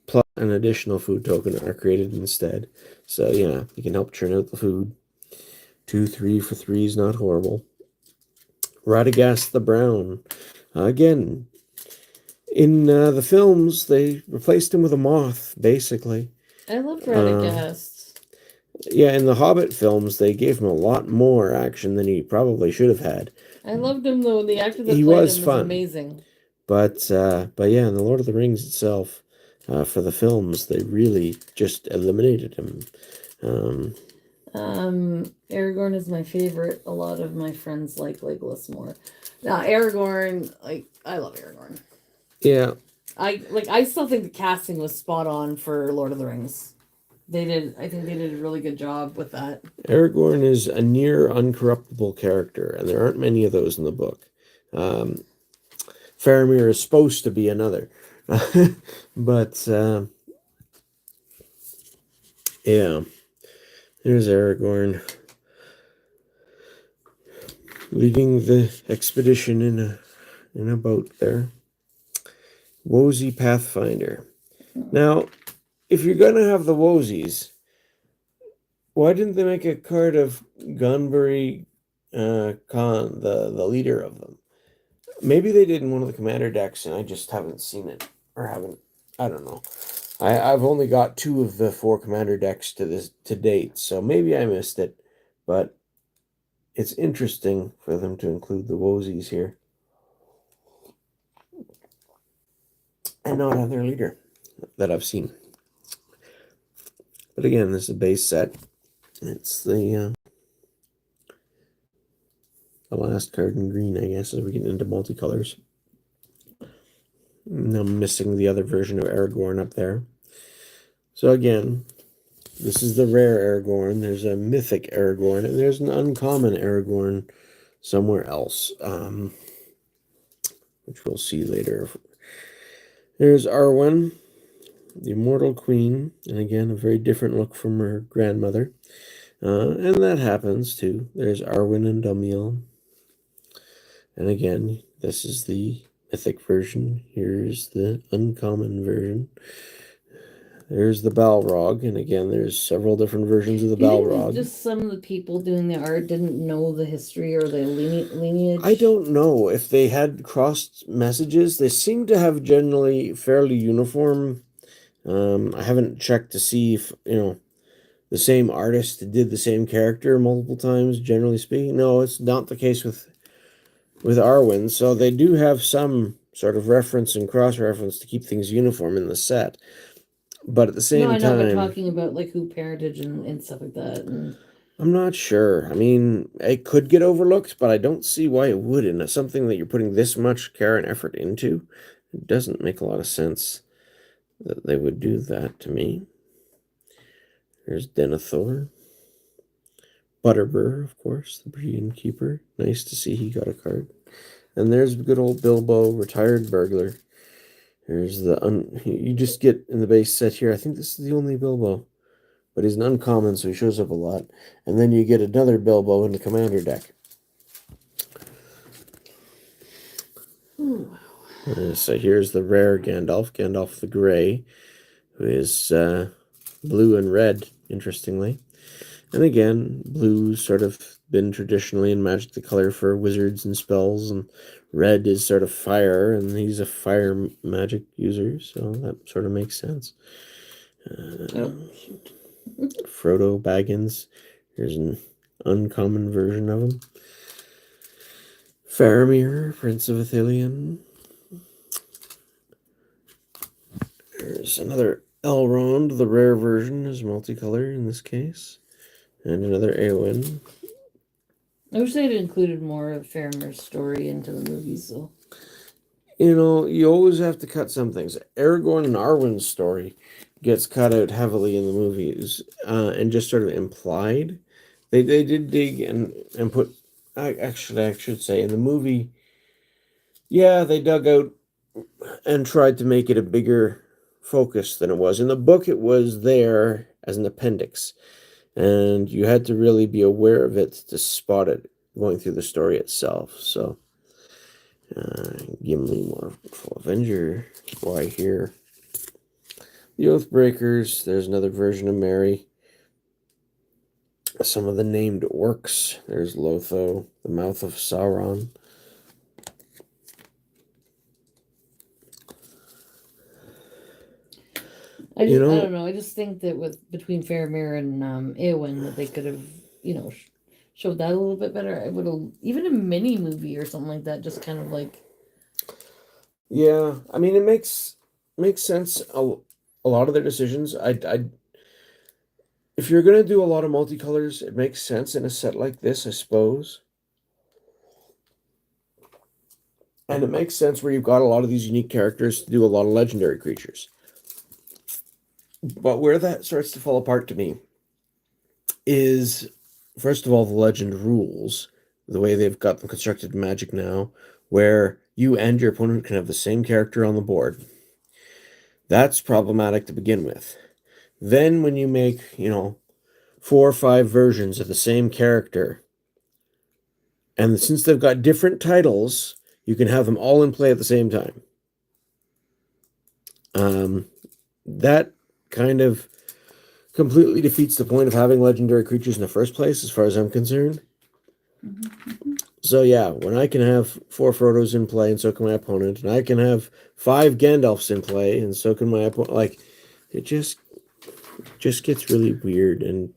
plus an additional food token are created instead. So, yeah, you can help churn out the food. 2, 3 for 3 is not horrible. Radagast the Brown. Again, in the films, they replaced him with a moth, basically. I loved Radagast. Yeah, in the Hobbit films, they gave him a lot more action than he probably should have had. I loved him, though. The actor that played him was amazing. But yeah, in the Lord of the Rings itself, for the films, they really just eliminated him. Aragorn is my favorite. A lot of my friends like Legolas more. Now, Aragorn, I love Aragorn. Yeah. I still think the casting was spot on for Lord of the Rings. I think they did a really good job with that. Aragorn is a near uncorruptible character, and there aren't many of those in the book. Faramir is supposed to be another. But, yeah. Here's Aragorn leading the expedition in a boat there. Wozy Pathfinder. Now, if you're going to have the Wozies, why didn't they make a card of Gunbury Khan, the leader of them? Maybe they did in one of the commander decks, and I just haven't seen it. I don't know. I've only got 2 of the 4 commander decks to date, so maybe I missed it. But it's interesting for them to include the Wozies here. And not have their leader that I've seen. But again, this is a base set. It's the last card in green, I guess, as we get into multicolors. And I'm missing the other version of Aragorn up there. So again, this is the rare Aragorn. There's a mythic Aragorn, and there's an uncommon Aragorn somewhere else, which we'll see later. There's Arwen, the Immortal Queen, and again, a very different look from her grandmother. And that happens too. There's Arwen and Dumiel. And again, this is the mythic version. Here's the uncommon version. There's the Balrog, and again, there's several different versions of the Balrog. Just some of the people doing the art didn't know the history or the lineage. I don't know if they had crossed messages. They seem to have generally fairly uniform. I haven't checked to see if the same artist did the same character multiple times. Generally speaking, no, it's not the case with Arwen. So they do have some sort of reference and cross-reference to keep things uniform in the set. But at the same time... No, I know, but talking about who parentage and stuff like that. I'm not sure. I mean, it could get overlooked, but I don't see why it wouldn't. It's something that you're putting this much care and effort into. It doesn't make a lot of sense that they would do that to me. There's Denethor. Butterbur, of course, the Brienne Keeper. Nice to see he got a card. And there's good old Bilbo, retired burglar. There's you just get in the base set here. I think this is the only Bilbo. But he's an uncommon, so he shows up a lot. And then you get another Bilbo in the commander deck. So here's the rare Gandalf, Gandalf the Grey, who is blue and red, interestingly. And again, blue's sort of been traditionally in Magic the color for wizards and spells, and red is sort of fire, and he's a fire magic user, so that sort of makes sense. Frodo Baggins, here's an uncommon version of him. Faramir, Prince of Ithilien. There's another Elrond, the rare version, is multicolor in this case. And another Eowyn. I wish they had included more of Faramir's story into the movies, though. You always have to cut some things. Aragorn and Arwen's story gets cut out heavily in the movies and just sort of implied. They did dig and put... I should say, in the movie, yeah, they dug out and tried to make it a bigger focus than it was. In the book, it was there as an appendix. And you had to really be aware of it to spot it going through the story itself. So Gimli, more full Avenger. Why here? The Oathbreakers. There's another version of Mary. Some of the named orcs. There's Lotho, the Mouth of Sauron. I don't know. I just think that between Faramir and Eowyn, that they could have, showed that a little bit better. I would have, even a mini movie or something like that, just kind of like. Yeah, I mean, it makes sense. A lot of their decisions. If you're gonna do a lot of multicolors, it makes sense in a set like this, I suppose. And it makes sense where you've got a lot of these unique characters to do a lot of legendary creatures. But where that starts to fall apart to me is, first of all, the legend rules, the way they've got them constructed in Magic now, where you and your opponent can have the same character on the board. That's problematic to begin with. Then when you make, 4 or 5 versions of the same character, and since they've got different titles, you can have them all in play at the same time. That kind of completely defeats the point of having legendary creatures in the first place, as far as I'm concerned. So yeah, when I can have 4 Frodos in play, and so can my opponent, and I can have 5 Gandalfs in play, and so can my opponent, like, it just gets really weird, and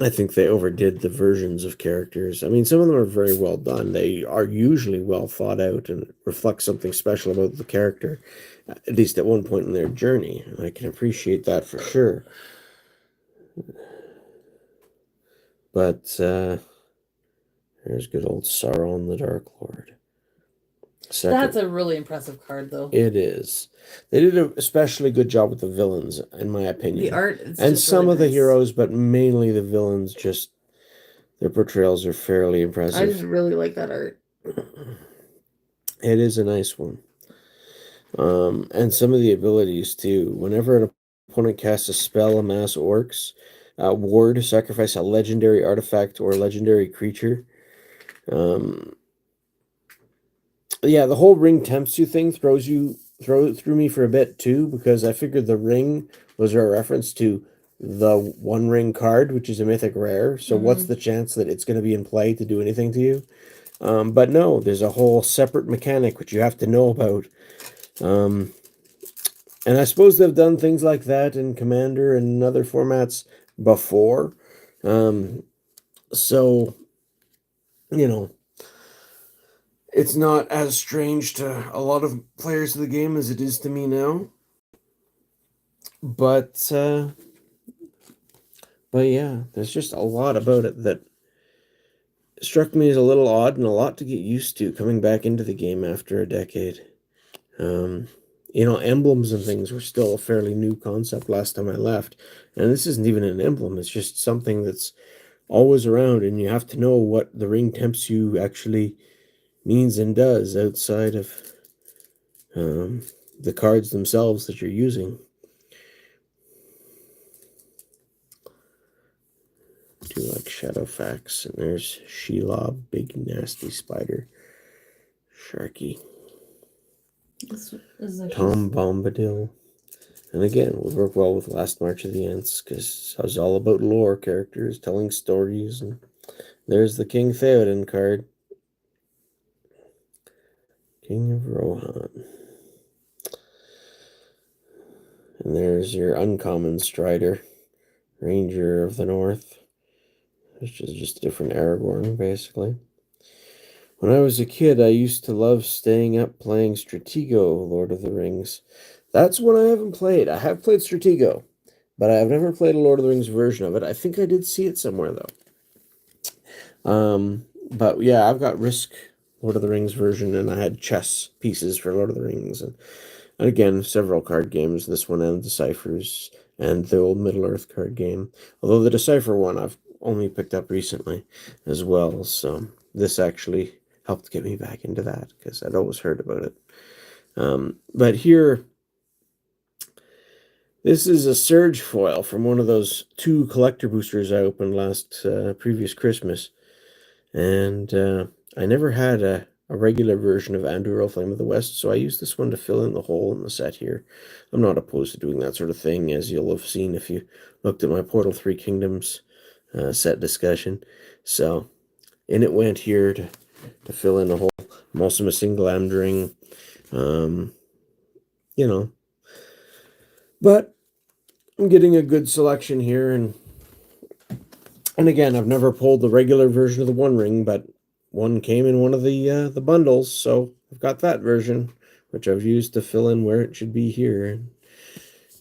I think they overdid the versions of characters. I mean, some of them are very well done. They are usually well thought out and reflect something special about the character, at least at one point in their journey. I can appreciate that for sure. But there's good old Sauron the Dark Lord. That's a really impressive card, though. It is. They did an especially good job with the villains, in my opinion. The art and some really of the heroes, but mainly the villains. Just their portrayals are fairly impressive. I just really like that art. It is a nice one. And some of the abilities too. Whenever an opponent casts a spell, amass orcs, ward, sacrifice a legendary artifact or legendary creature. Yeah, the whole ring tempts you thing threw me for a bit too, because I figured the ring was a reference to the One Ring card, which is a mythic rare. So what's the chance that it's going to be in play to do anything to you? But no, there's a whole separate mechanic which you have to know about. And I suppose they've done things like that in Commander and other formats before. So, it's not as strange to a lot of players of the game as it is to me now. But yeah, there's just a lot about it that struck me as a little odd and a lot to get used to coming back into the game after a decade. Emblems and things were still a fairly new concept last time I left. And this isn't even an emblem, it's just something that's always around, and you have to know what the ring tempts you actually means and does outside of the cards themselves that you're using. Do like Shadowfax, and there's Shelob, big nasty spider. Sharky. Tom Bombadil. And again, would work well with Last March of the Ents, because I was all about lore characters, telling stories, and there's the King Theoden card. King of Rohan. And there's your uncommon Strider, Ranger of the North, which is just a different Aragorn, basically. When I was a kid, I used to love staying up playing Stratego, Lord of the Rings. That's one I haven't played. I have played Stratego, but I have never played a Lord of the Rings version of it. I think I did see it somewhere, though. But yeah, I've got Risk Lord of the Rings version, and I had chess pieces for Lord of the Rings. And again, several card games, this one and Deciphers, and the old Middle-earth card game. Although the Decipher one I've only picked up recently as well, so this actually helped get me back into that, because I'd always heard about it. But here, this is a Surge foil from one of those 2 collector boosters I opened previous Christmas. And I never had a regular version of Anduril Flame of the West, so I used this one to fill in the hole in the set here. I'm not opposed to doing that sort of thing, as you'll have seen if you looked at my Portal 3 Kingdoms set discussion. So, in it went here to fill in a hole. I'm also missing Glamdring, you know. But I'm getting a good selection here, and again, I've never pulled the regular version of the One Ring, but one came in one of the bundles, so I've got that version, which I've used to fill in where it should be here.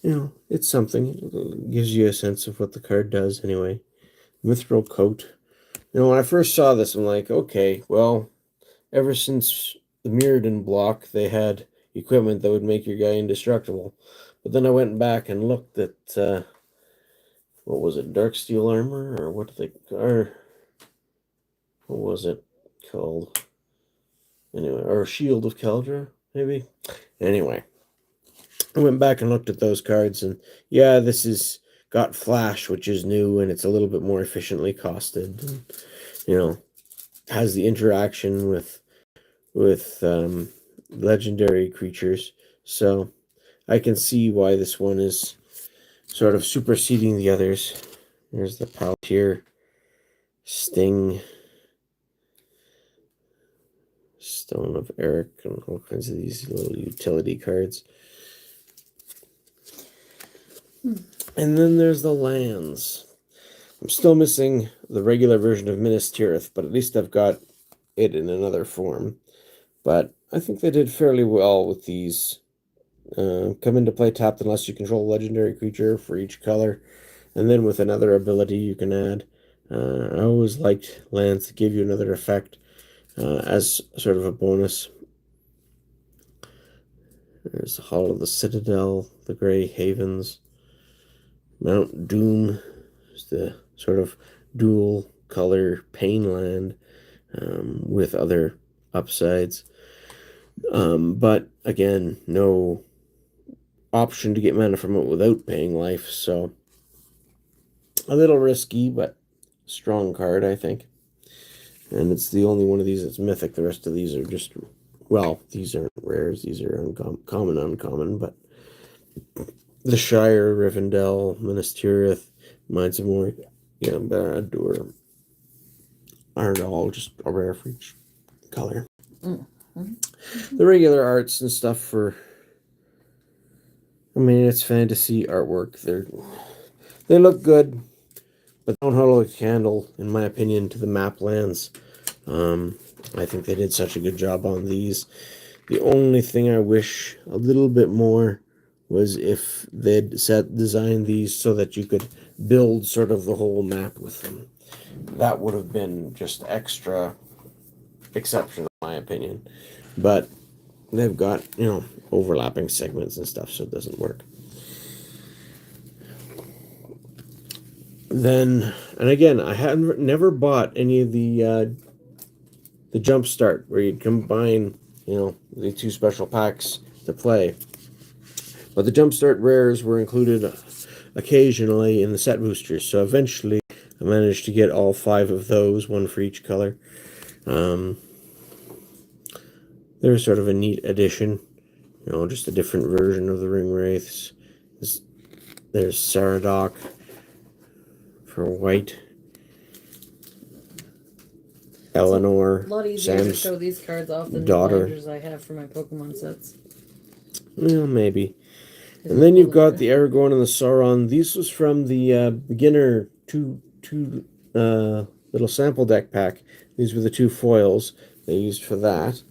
It's something. It gives you a sense of what the card does anyway. Mithril Coat. When I first saw this, I'm like, okay, well, ever since the Mirrodin block, they had equipment that would make your guy indestructible. But then I went back and looked at, what was it, Dark Steel Armor? Or what was it called? Anyway, or Shield of Keldra, maybe? Anyway, I went back and looked at those cards, and yeah, this is got Flash, which is new, and it's a little bit more efficiently costed. And, has the interaction with legendary creatures. So I can see why this one is sort of superseding the others. There's the Palantir, Sting, Stone of Eric, and all kinds of these little utility cards. And then there's the lands. I'm still missing the regular version of Minas Tirith, but at least I've got it in another form. But I think they did fairly well with these. Come into play tapped unless you control a legendary creature for each color. And then with another ability you can add. I always liked lands that give you another effect as sort of a bonus. There's the Hall of the Citadel, the Grey Havens, Mount Doom, is the sort of dual color pain land with other upsides. But again, no option to get mana from it without paying life, so a little risky, but strong card, I think. And it's the only one of these that's mythic. The rest of these are just, well, these aren't rares. These are uncommon, but the Shire, Rivendell, Minas Tirith, Mines of Moria, Barad-dûr aren't all just a rare for each color. The regular arts and stuff it's fantasy artwork. They look good, but don't hold a candle, in my opinion, to the map lands. I think they did such a good job on these. The only thing I wish a little bit more was if they'd designed these so that you could build sort of the whole map with them. That would have been just extra exceptional, in my opinion. But they've got, overlapping segments and stuff, so it doesn't work. Then, and again, I hadn't never bought any of the Jumpstart, where you'd combine, the two special packs to play. But the Jumpstart rares were included occasionally in the set boosters, so eventually I managed to get all 5 of those, one for each color. They're sort of a neat addition, just a different version of the Ring Wraiths. There's Saradoc for white. Eleanor, a lot easier Sam's to show these cards off than daughter. the binders I have for my Pokemon sets. Well, maybe. And then you've got the Aragorn and the Sauron. These was from the beginner two little sample deck pack. These were the 2 foils they used for that.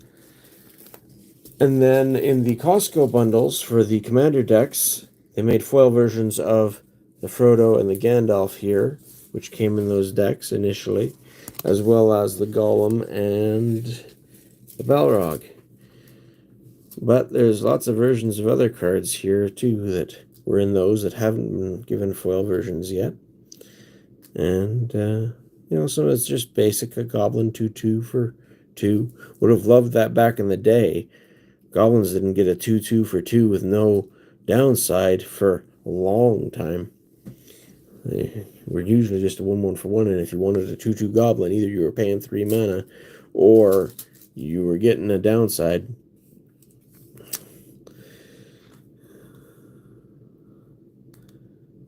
And then in the Costco bundles for the commander decks, they made foil versions of the Frodo and the Gandalf here, which came in those decks initially, as well as the Gollum and the Balrog. But there's lots of versions of other cards here, too, that were in those that haven't been given foil versions yet. And, so it's just basic, a Goblin 2/2 for 2. Would have loved that back in the day. Goblins didn't get a 2/2 for 2 with no downside for a long time. They were usually just a 1/1 for 1, and if you wanted a 2/2 Goblin, either you were paying 3 mana, or you were getting a downside.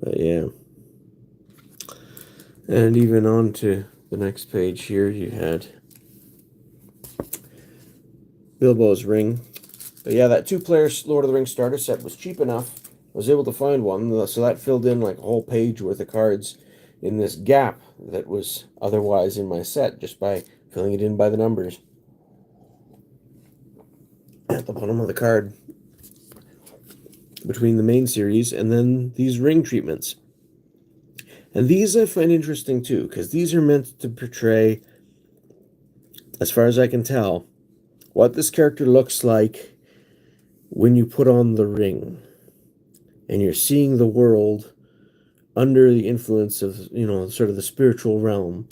But yeah. And even on to the next page here, you had Bilbo's ring. But yeah, that 2-player Lord of the Rings starter set was cheap enough. I was able to find one, so that filled in like a whole page worth of cards in this gap that was otherwise in my set, just by filling it in by the numbers at the bottom of the card between the main series and then these ring treatments. And these I find interesting too, because these are meant to portray, as far as I can tell, what this character looks like when you put on the ring and you're seeing the world under the influence of, sort of the spiritual realm.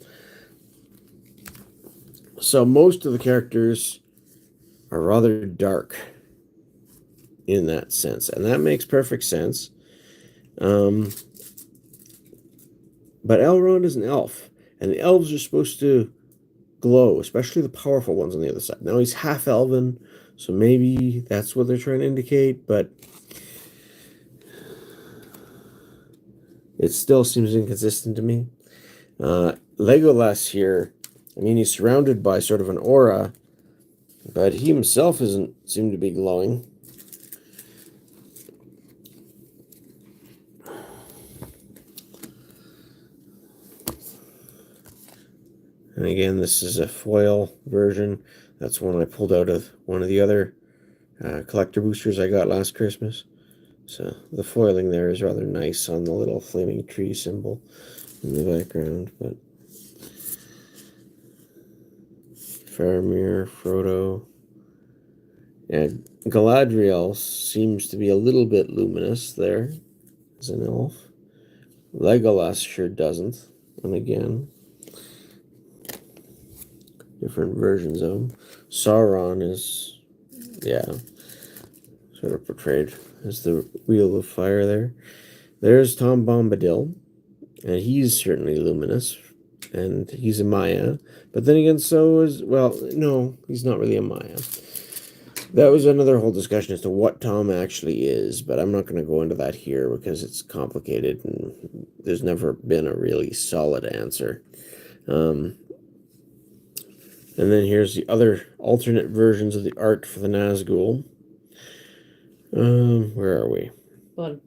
So most of the characters are rather dark in that sense, and that makes perfect sense. But Elrond is an elf, and the elves are supposed to glow, especially the powerful ones on the other side. Now he's half elven, so maybe that's what they're trying to indicate, but it still seems inconsistent to me. Legolas here, I mean, he's surrounded by sort of an aura, but he himself doesn't seem to be glowing. And again, this is a foil version. That's one I pulled out of one of the other collector boosters I got last Christmas. So the foiling there is rather nice on the little flaming tree symbol in the background. But Faramir, Frodo, and Galadriel seems to be a little bit luminous there as an elf. Legolas sure doesn't. And again, different versions of him. Sauron is, yeah, sort of portrayed as the wheel of fire there. There's Tom Bombadil, and he's certainly luminous, and he's a Maya. But then again, so is, well, no, he's not really a Maya. That was another whole discussion as to what Tom actually is, but I'm not going to go into that here because it's complicated, and there's never been a really solid answer. And then here's the other alternate versions of the art for the Nazgul. Where are we? But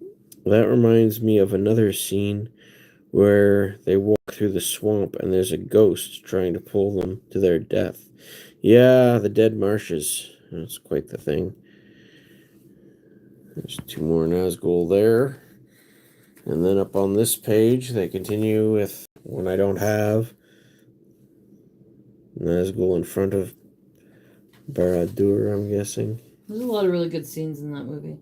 that reminds me of another scene where they walk through the swamp and there's a ghost trying to pull them to their death. Yeah, the dead marshes. That's quite the thing. There's 2 more Nazgul there. And then up on this page, they continue with one I don't have. Nazgul in front of Barad-dûr, I'm guessing. There's a lot of really good scenes in that movie.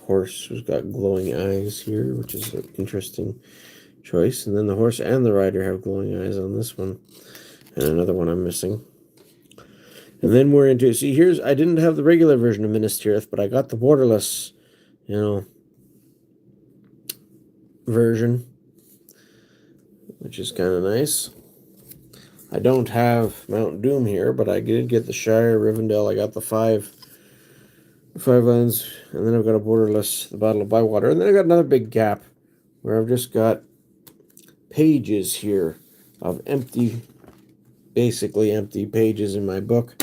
Horse who's got glowing eyes here, which is an interesting choice. And then the horse and the rider have glowing eyes on this one. And another one I'm missing. And then we're into, see, here's, I didn't have the regular version of Minas Tirith, but I got the borderless, version, which is kind of nice. I don't have Mount Doom here, but I did get the Shire, Rivendell. I got the five lands, and then I've got a borderless, the Battle of Bywater, and then I got another big gap where I've just got pages here of empty, basically empty pages in my book.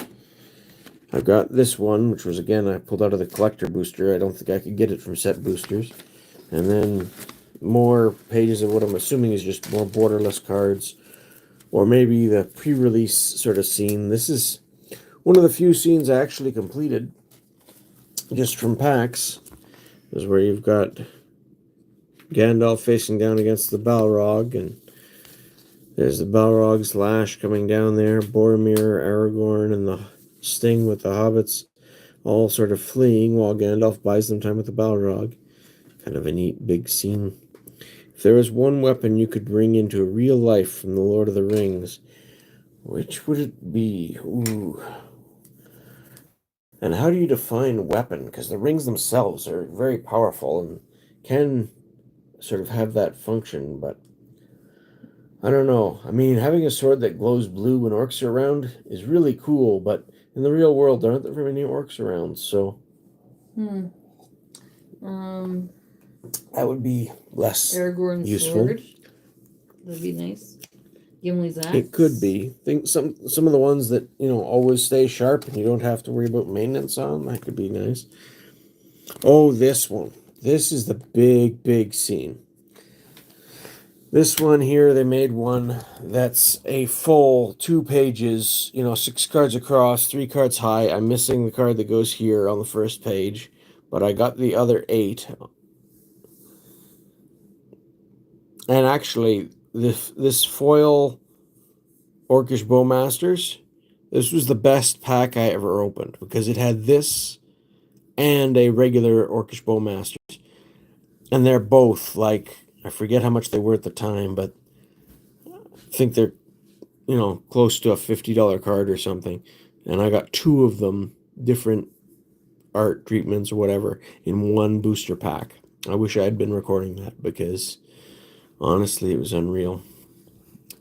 I've got this one, which was, again, I pulled out of the collector booster. I don't think I could get it from set boosters. And then more pages of what I'm assuming is just more borderless cards, or maybe the pre-release sort of scene. This is one of the few scenes I actually completed just from packs. This is where you've got Gandalf facing down against the Balrog, and there's the Balrog's lash coming down there, Boromir, Aragorn, and the Sting with the hobbits all sort of fleeing while Gandalf buys them time with the Balrog. Kind of a neat big scene. If there was one weapon you could bring into real life from the Lord of the Rings, which would it be? Ooh. And how do you define weapon? Because the rings themselves are very powerful and can sort of have that function, but I don't know. I mean, having a sword that glows blue when orcs are around is really cool, but in the real world, there aren't that very many orcs around, so that would be less Aragorn's useful. sword. That'd be nice. Gimli's axe. It could be. Think some of the ones that always stay sharp and you don't have to worry about maintenance on. That could be nice. Oh, this one. This is the big scene. This one here, they made one that's a full 2 pages, 6 cards across, 3 cards high. I'm missing the card that goes here on the first page, but I got the other 8. And actually, this foil Orcish Bowmasters, this was the best pack I ever opened because it had this and a regular Orcish Bowmasters. And they're both like, I forget how much they were at the time, but I think they're, close to a $50 card or something. And I got 2 of them, different art treatments or whatever, in one booster pack. I wish I had been recording that because honestly, it was unreal.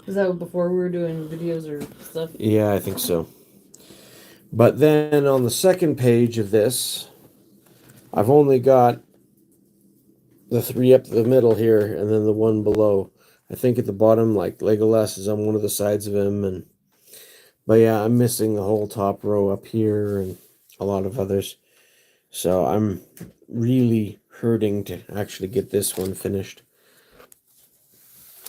Is that before we were doing videos or stuff? Yeah, I think so. But then on the second page of this, I've only got the 3 up the middle here and then the 1 below. I think at the bottom, like Legolas is on one of the sides of him, but yeah, I'm missing the whole top row up here and a lot of others. So I'm really hurting to actually get this one finished.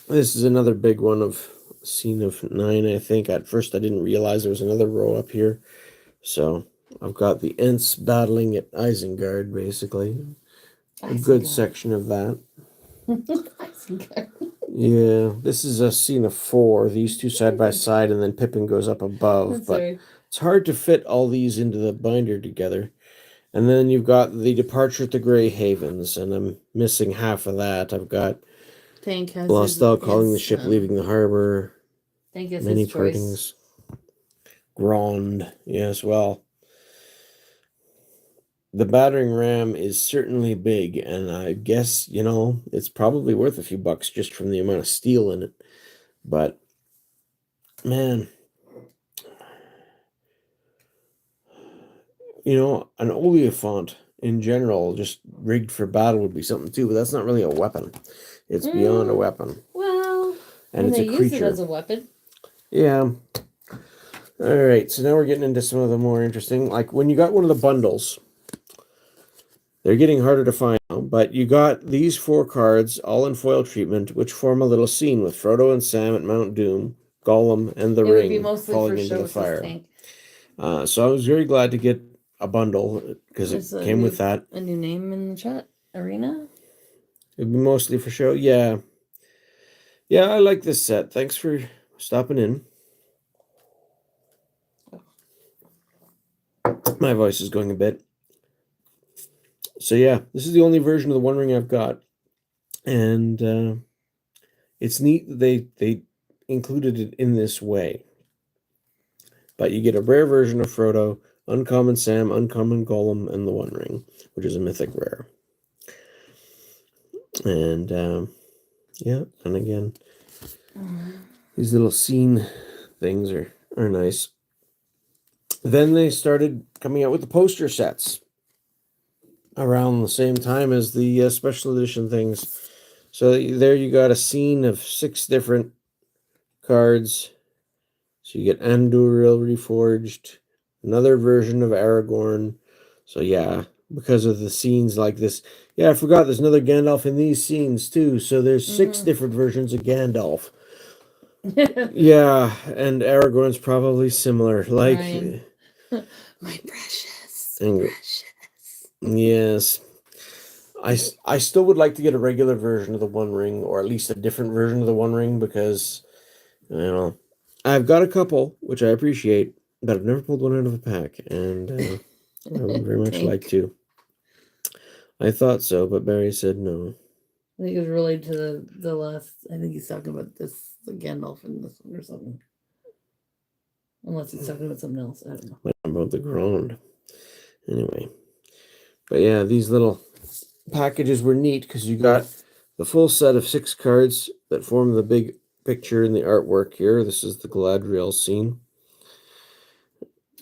This is another big one of scene of 9, I think. At first I didn't realize there was another row up here. So I've got the Ents battling at Isengard, basically. A good section of that. Yeah, this is a scene of 4. These 2 side by side, and then Pippin goes up above. But it's hard to fit all these into the binder together. And then you've got the Departure at the Grey Havens, and I'm missing half of that. I've got Tank has Lostal calling the ship leaving the harbor. Tank has Many his partings. Grond, yes, well. The battering ram is certainly big, and I guess, it's probably worth a few bucks just from the amount of steel in it. But, man, an Oliphant in general, just rigged for battle, would be something too, but that's not really a weapon. It's beyond a weapon. Well, and it's a creature. Use it as a weapon. Yeah. All right, so now we're getting into some of the more interesting, like when you got one of the bundles. They're getting harder to find now, but you got these 4 cards, all in foil treatment, which form a little scene with Frodo and Sam at Mount Doom, Gollum, and the ring falling into the fire. So I was very glad to get a bundle because it came with that. A new name in the chat, Arena? It'd be mostly for show. Yeah. Yeah, I like this set. Thanks for stopping in. My voice is going a bit. So yeah, this is the only version of the One Ring I've got. And it's neat that they included it in this way. But you get a rare version of Frodo, uncommon Sam, uncommon Gollum, and the One Ring, which is a mythic rare. And yeah, and again, these little scene things are nice. Then they started coming out with the poster sets around the same time as the special edition things. So there you got a scene of 6 different cards. So you get Andúril reforged, another version of Aragorn. So yeah, because of the scenes like this. Yeah, I forgot there's another Gandalf in these scenes too. So there's 6 different versions of Gandalf. Yeah, and Aragorn's probably similar. Like my precious. Yes. I still would like to get a regular version of the One Ring, or at least a different version of the One Ring, because I've got a couple, which I appreciate, but I've never pulled one out of a pack, and I would very much like to. I thought so, but Barry said no. I think it was related to the last. I think he's talking about this, the Gandalf in this one or something. Unless he's talking about something else. I don't know. What about the Grond? Anyway. But yeah, these little packages were neat because you got the full set of 6 cards that form the big picture in the artwork here. This is the Galadriel scene.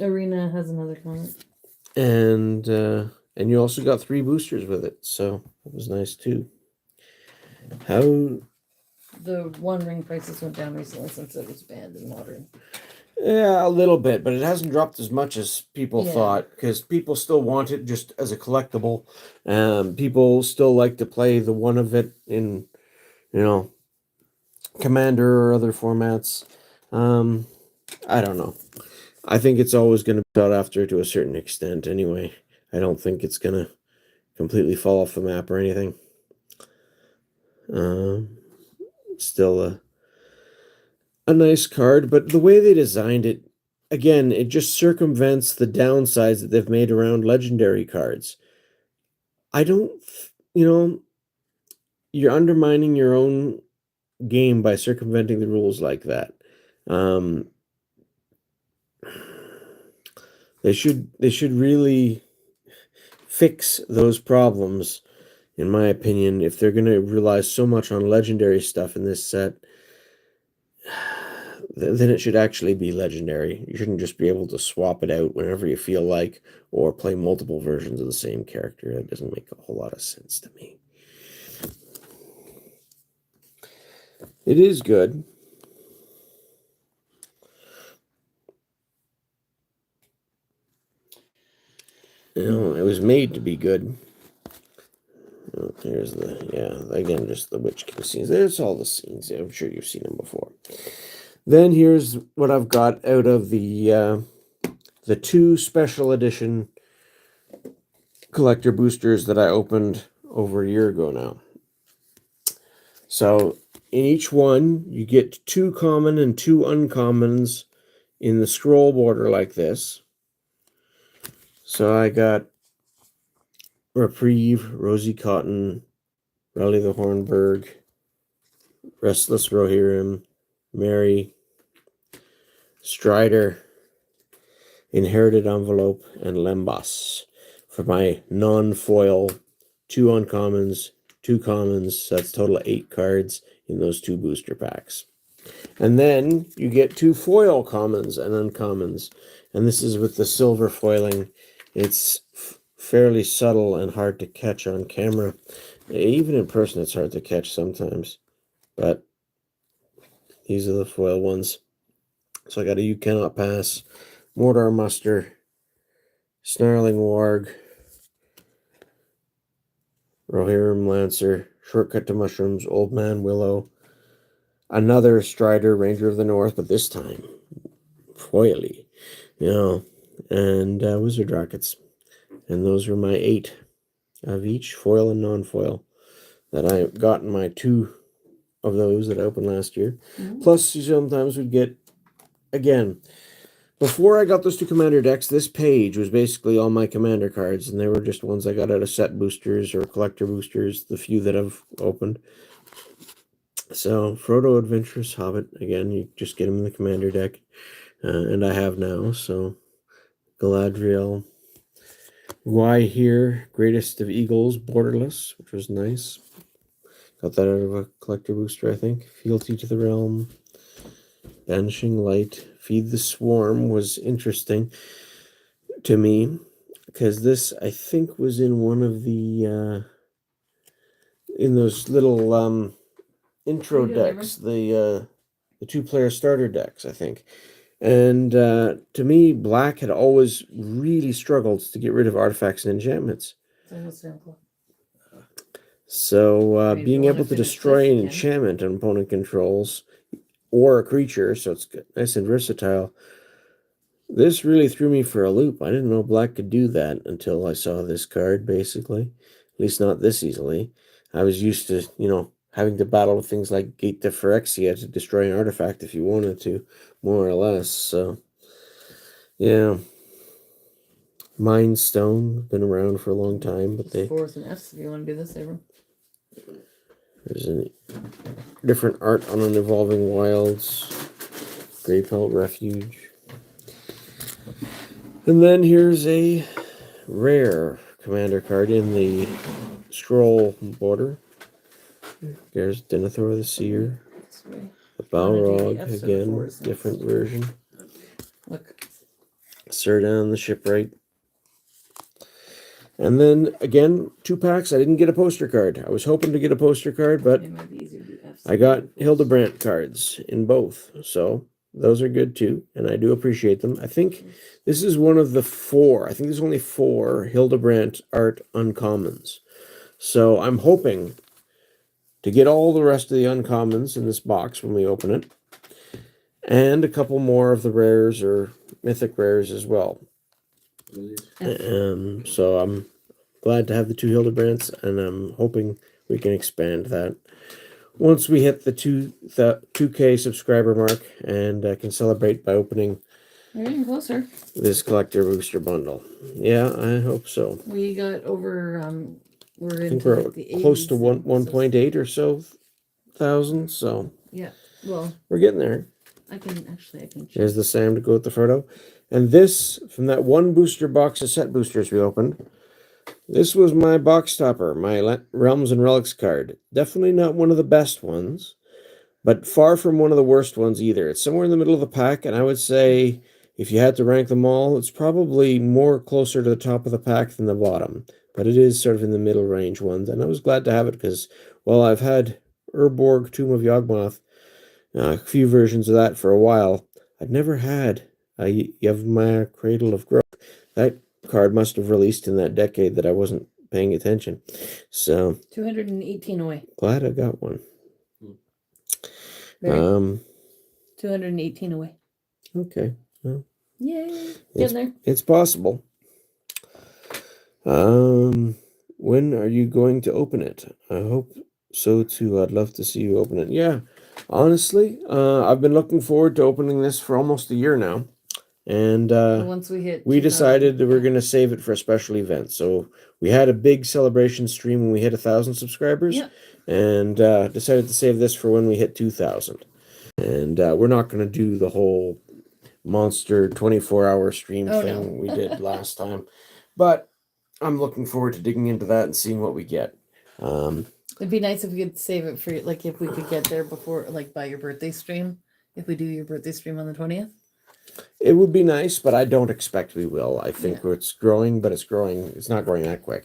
Arena has another comment. And you also got 3 boosters with it, so it was nice too. How the One Ring prices went down recently since it was banned in Modern. Yeah, a little bit, but it hasn't dropped as much as people thought, because people still want it just as a collectible. People still like to play the one of it in, Commander or other formats. I don't know. I think it's always going to be sought after to a certain extent anyway. I don't think it's going to completely fall off the map or anything. Still a nice card, but the way they designed it, again, it just circumvents the downsides that they've made around legendary cards. I don't, you're undermining your own game by circumventing the rules like that. They should really fix those problems, in my opinion, if they're going to rely so much on legendary stuff in this set. Then it should actually be legendary. You shouldn't just be able to swap it out whenever you feel like, or play multiple versions of the same character. That doesn't make a whole lot of sense to me. It is good. It was made to be good. Here's again, just the Witch King scenes. There's all the scenes. I'm sure you've seen them before. Then here's what I've got out of the 2 special edition collector boosters that I opened over a year ago now. So in each one, you get 2 common and 2 uncommons in the scroll border like this. So I got Reprieve, Rosy Cotton, Raleigh the Hornberg, Restless Rohirrim, Mary, Strider, Inherited Envelope, and Lembas for my non-foil 2 uncommons, 2 commons. So that's a total of 8 cards in those 2 booster packs. And then you get 2 foil commons and uncommons. And this is with the silver foiling. It's fairly subtle and hard to catch on camera. Even in person, it's hard to catch sometimes. But these are the foil ones. So I got a You Cannot Pass, Mordor Muster, Snarling Warg, Rohirrim Lancer, Shortcut to Mushrooms, Old Man Willow, another Strider, Ranger of the North, but this time foily, and Wizard Rockets. And those were my 8 of each, foil and non-foil, that I got in my 2 of those that I opened last year. Mm-hmm. Plus, you sometimes would get, again, before I got those 2 commander decks, this page was basically all my commander cards, and they were just ones I got out of set boosters or collector boosters, the few that I've opened. So, Frodo Adventurous Hobbit, again, you just get him in the commander deck, and I have now. So, Galadriel, Why Here, Greatest of Eagles, Borderless, which was nice. Got that out of a collector booster, I think. Fealty to the Realm, Banishing Light, Feed the Swarm was interesting to me, because this, I think, was in one of the, in those little intro decks, the 2-player starter decks, I think. And to me, Black had always really struggled to get rid of artifacts and enchantments. So being able to destroy an enchantment an opponent controls, or a creature, so it's nice and versatile. This really threw me for a loop. I didn't know Black could do that until I saw this card, basically. At least not this easily. I was used to, having to battle with things like Gate to Phyrexia to destroy an artifact if you wanted to, more or less. So, yeah. Mind Stone, been around for a long time, but they... 4s and Fs if you want to do this, Abram. There's a different art on an Evolving Wilds. Greypelt Refuge. And then here's a rare commander card in the scroll border. There's Denethor the Seer. The Balrog, F's are again, fours. different version. Look. Sir down the shipwright. And then, again, 2 packs. I didn't get a poster card. I was hoping to get a poster card, but It might be easier to do F's I got Hildebrandt cards in both. So those are good too, and I do appreciate them. I think this is one of the 4. I think there's only 4 Hildebrandt art uncommons. So I'm hoping to get all the rest of the uncommons in this box when we open it. And a couple more of the rares or mythic rares as well. So I'm glad to have the 2 Hildebrandts, and I'm hoping we can expand that once we hit the 2K subscriber mark, and can celebrate by opening. We're getting closer. This collector booster bundle. Yeah, I hope so. We got over. We're I think into we're like the close to 80s 1.8 or so thousand. So yeah, well, we're getting there. I can check. There's the Sam to go with the Frodo. And this, from that one booster box of set boosters we opened, this was my box topper, my Realms and Relics card. Definitely not one of the best ones, but far from one of the worst ones either. It's somewhere in the middle of the pack, and I would say, if you had to rank them all, it's probably more closer to the top of the pack than the bottom. But it is sort of in the middle range ones, and I was glad to have it because, well, I've had Urborg, Tomb of Yawgmoth, a few versions of that for a while. I'd never had a Yavimaya Cradle of Growth. That card must have released in that decade that I wasn't paying attention. So 218 away. Glad I got one. Barry? 218 away. Okay. Well, yay! Getting there. It's possible. When are you going to open it? I hope so too. I'd love to see you open it. Yeah. Honestly, I've been looking forward to opening this for almost a year now. And once we decided that we're going to save it for a special event. So we had a big celebration stream when we hit 1,000 subscribers. Yep. And decided to save this for when we hit 2,000. And we're not going to do the whole monster 24-hour stream thing we did last time. But I'm looking forward to digging into that and seeing what we get. It'd be nice if we could save it for, like, if we could get there before, like, by your birthday stream. If we do your birthday stream on the 20th. It would be nice, but I don't expect we will. I think it's growing, but it's growing. It's not growing that quick.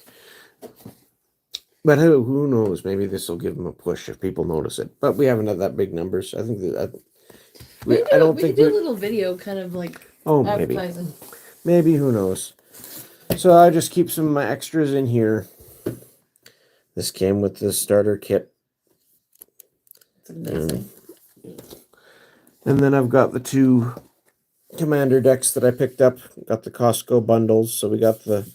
But who knows? Maybe this will give them a push if people notice it. But we haven't had that big numbers. I think that we could do a little video, kind of like advertising. Maybe, who knows? So I just keep some of my extras in here. This came with the starter kit. It's amazing. And then I've got the 2 commander decks that I picked up. Got the Costco bundles. So we got the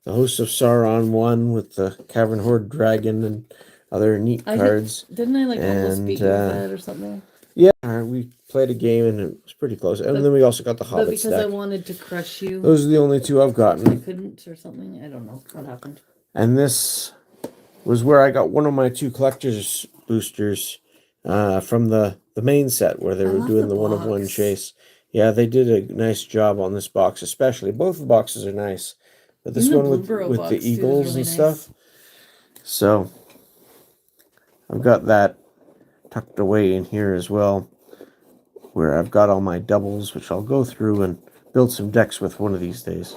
Host of Sauron one with the Cavern Horde Dragon and other neat cards. Didn't I almost beat you with that or something? Yeah, we played a game and it was pretty close. And then we also got the Hobbit because deck. I wanted to crush you. Those are the only 2 I've gotten. I couldn't or something. I don't know what happened. And this was where I got one of my 2 collector's boosters from the main set where they were doing the 1-of-1 chase. Yeah, they did a nice job on this box, especially. Both the boxes are nice. But this one with the eagles really and stuff. So I've got that tucked away in here as well, where I've got all my doubles, which I'll go through and build some decks with one of these days.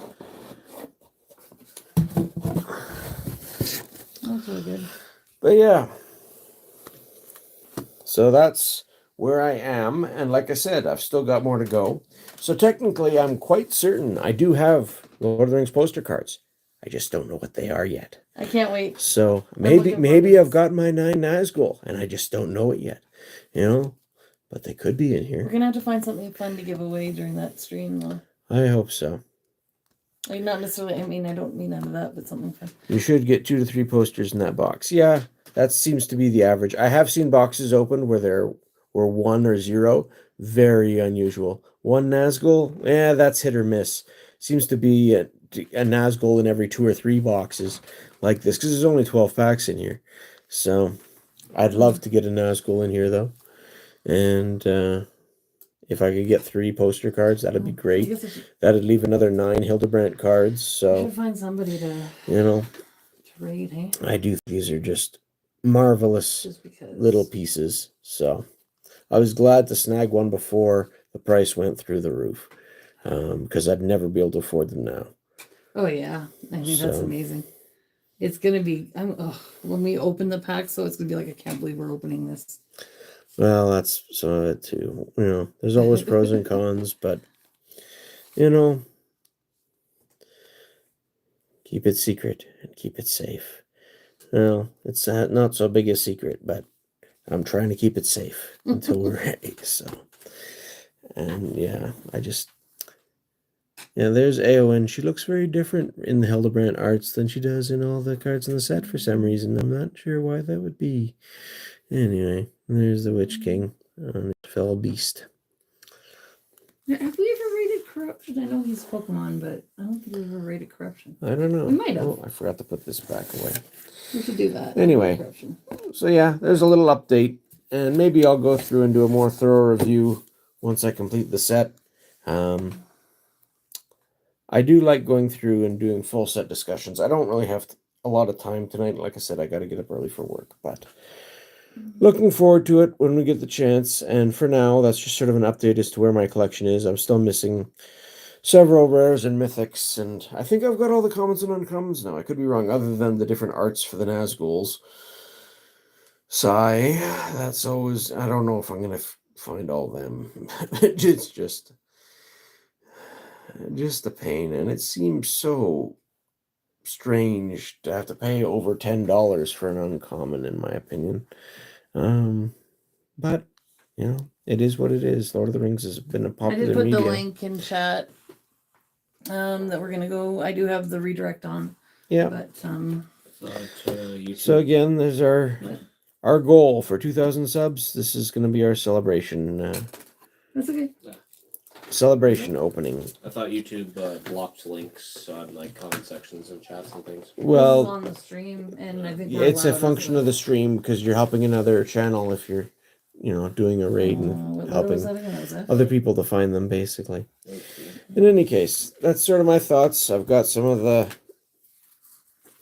That's really good. But yeah. So that's where I am. And like I said, I've still got more to go. So technically, I'm quite certain I do have Lord of the Rings poster cards. I just don't know what they are yet. I can't wait. So maybe I've got my 9 Nazgul and I just don't know it yet. But they could be in here. We're gonna have to find something fun to give away during that stream, though. I hope so. Like, not necessarily. I mean, I don't mean out of that, but something fun. You should get 2 to 3 posters in that box. Yeah, that seems to be the average. I have seen boxes open where there were 1 or 0. Very unusual. 1 Nazgul, that's hit or miss. Seems to be a Nazgul in every 2 or 3 boxes like this, because there's only 12 packs in here. So I'd love to get a Nazgul in here, though. And if I could get 3 poster cards, that'd be great. That'd leave another 9 Hildebrandt cards. So I should find somebody to trade, hey? I do. These are just marvelous little pieces. So I was glad to snag one before the price went through the roof, because I'd never be able to afford them now. Oh yeah, I think that's amazing. It's gonna be when we open the pack, so it's gonna be like, I can't believe we're opening this. Well, that's some of it too. There's always pros and cons, but keep it secret and keep it safe. Well, it's not so big a secret, but I'm trying to keep it safe until we're ready. So, and there's Eowyn. She looks very different in the Hildebrandt arts than she does in all the cards in the set for some reason. I'm not sure why that would be. Anyway, there's the Witch King on his fellow beast. Have we ever rated Corruption? I know he's Pokemon, but I don't think we've ever rated Corruption. I don't know. We might have. Oh, I forgot to put this back away. We should do that. Anyway, so yeah, there's a little update, and maybe I'll go through and do a more thorough review once I complete the set. I do like going through and doing full set discussions. I don't really have a lot of time tonight. Like I said, I got to get up early for work, but looking forward to it when we get the chance. And for now, that's just sort of an update as to where my collection is. I'm still missing several rares and mythics, and I think I've got all the commons and uncommons now. I could be wrong, other than the different arts for the Nazguls. Sigh, that's always, I don't know if I'm going to find all them. It's just a pain, and it seems so strange to have to pay over $10 for an uncommon, in my opinion. But it is what it is. Lord of the Rings has been a popular media. I did put the link in chat that we're gonna go. I do have the redirect on. Yeah. But so again, there's our goal for 2,000 subs. This is going to be our celebration. That's okay. Celebration opening. I thought YouTube blocked links on like comment sections and chats and things. Well, this is on the stream, and I think it's a function of the stream because you're helping another channel if you're, doing a raid and helping other people to find them, basically. Okay. In any case, that's sort of my thoughts. I've got some of the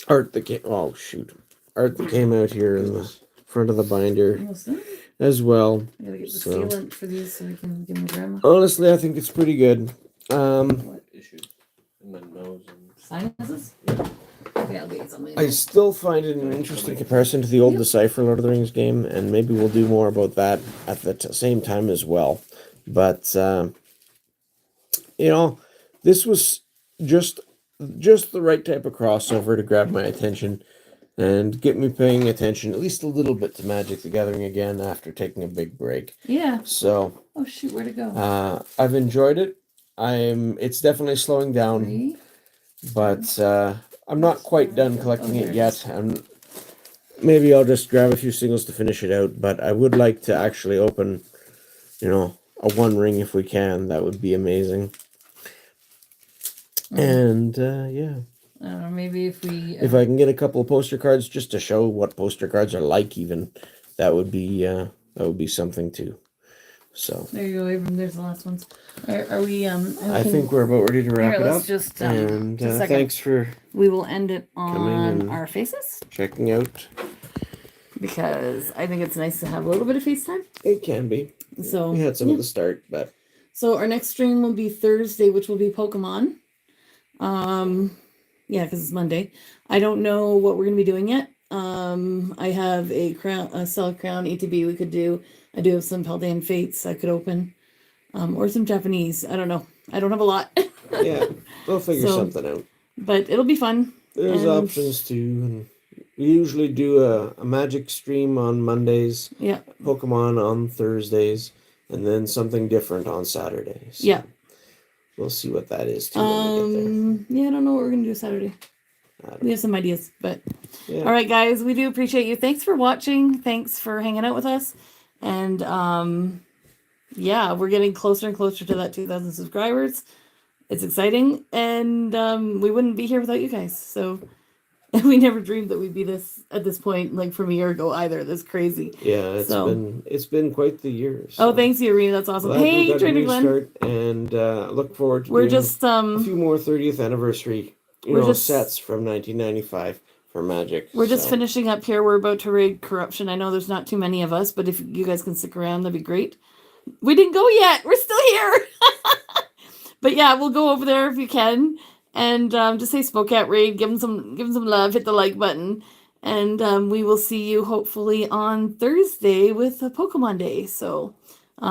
art that came. Oh shoot, art that came out here in the front of the binder as well. I gotta get the sealant for these so we can give them to Grandma. Honestly, I think it's pretty good. What issue? And my nose and sinuses. Okay, I'll get something. I still find it an interesting comparison to the old Decipher Lord of the Rings game, and maybe we'll do more about that at the same time as well. But this was just the right type of crossover to grab my attention and get me paying attention at least a little bit to Magic the Gathering again after taking a big break. Yeah. So. Oh shoot, where'd it go? I've enjoyed it. It's definitely slowing down, but I'm not quite done collecting it yet. And maybe I'll just grab a few singles to finish it out. But I would like to actually open, a one ring if we can. That would be amazing. And yeah. I don't know, maybe if I can get a couple of poster cards just to show what poster cards are like, even that would be something too. So there you go, Abram. There's the last ones. Are we? I think we're about ready to wrap it up. Just and just a thanks for. We will end it on our faces. Checking out. Because I think it's nice to have a little bit of FaceTime. It can be. So we had some at the start, but. So our next stream will be Thursday, which will be Pokemon. Yeah, because it's Monday. I don't know what we're gonna be doing yet. I have a Cell Crown ATB we could do. I do have some Paldean Fates I could open. Or some Japanese. I don't know. I don't have a lot. Yeah, we'll figure something out. But it'll be fun. There's options too. And we usually do a Magic stream on Mondays. Yeah. Pokemon on Thursdays. And then something different on Saturdays. So. Yeah. We'll see what that is too when we get there. Yeah, I don't know what we're gonna do Saturday. We have some ideas, but yeah. All right, guys, we do appreciate you. Thanks for watching. Thanks for hanging out with us. And yeah, we're getting closer and closer to that 2,000 subscribers. It's exciting, and we wouldn't be here without you guys. So we never dreamed that we'd be at this point, like from a year ago either. That's crazy. Yeah, it's been quite the year. So. Oh, thanks, Irina. That's awesome. Hey, Trader Glenn. And look forward to we're just a few more 30th anniversary sets from 1995 for Magic. We're just finishing up here. We're about to raid Corruption. I know there's not too many of us, but if you guys can stick around, that'd be great. We didn't go yet. We're still here. But yeah, we'll go over there if you can. And just say Spokat Raid. Give them some love. Hit the like button. And we will see you hopefully on Thursday with a Pokemon Day. So, yeah.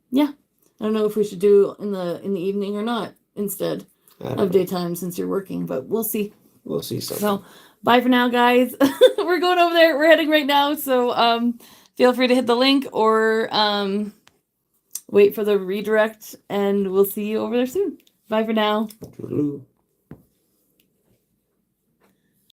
I don't know if we should do in the evening or not instead of daytime since you're working, but we'll see. We'll see something. So, bye for now, guys. We're going over there. We're heading right now. So, feel free to hit the link or wait for the redirect, and we'll see you over there soon. Bye for now. Toodaloo.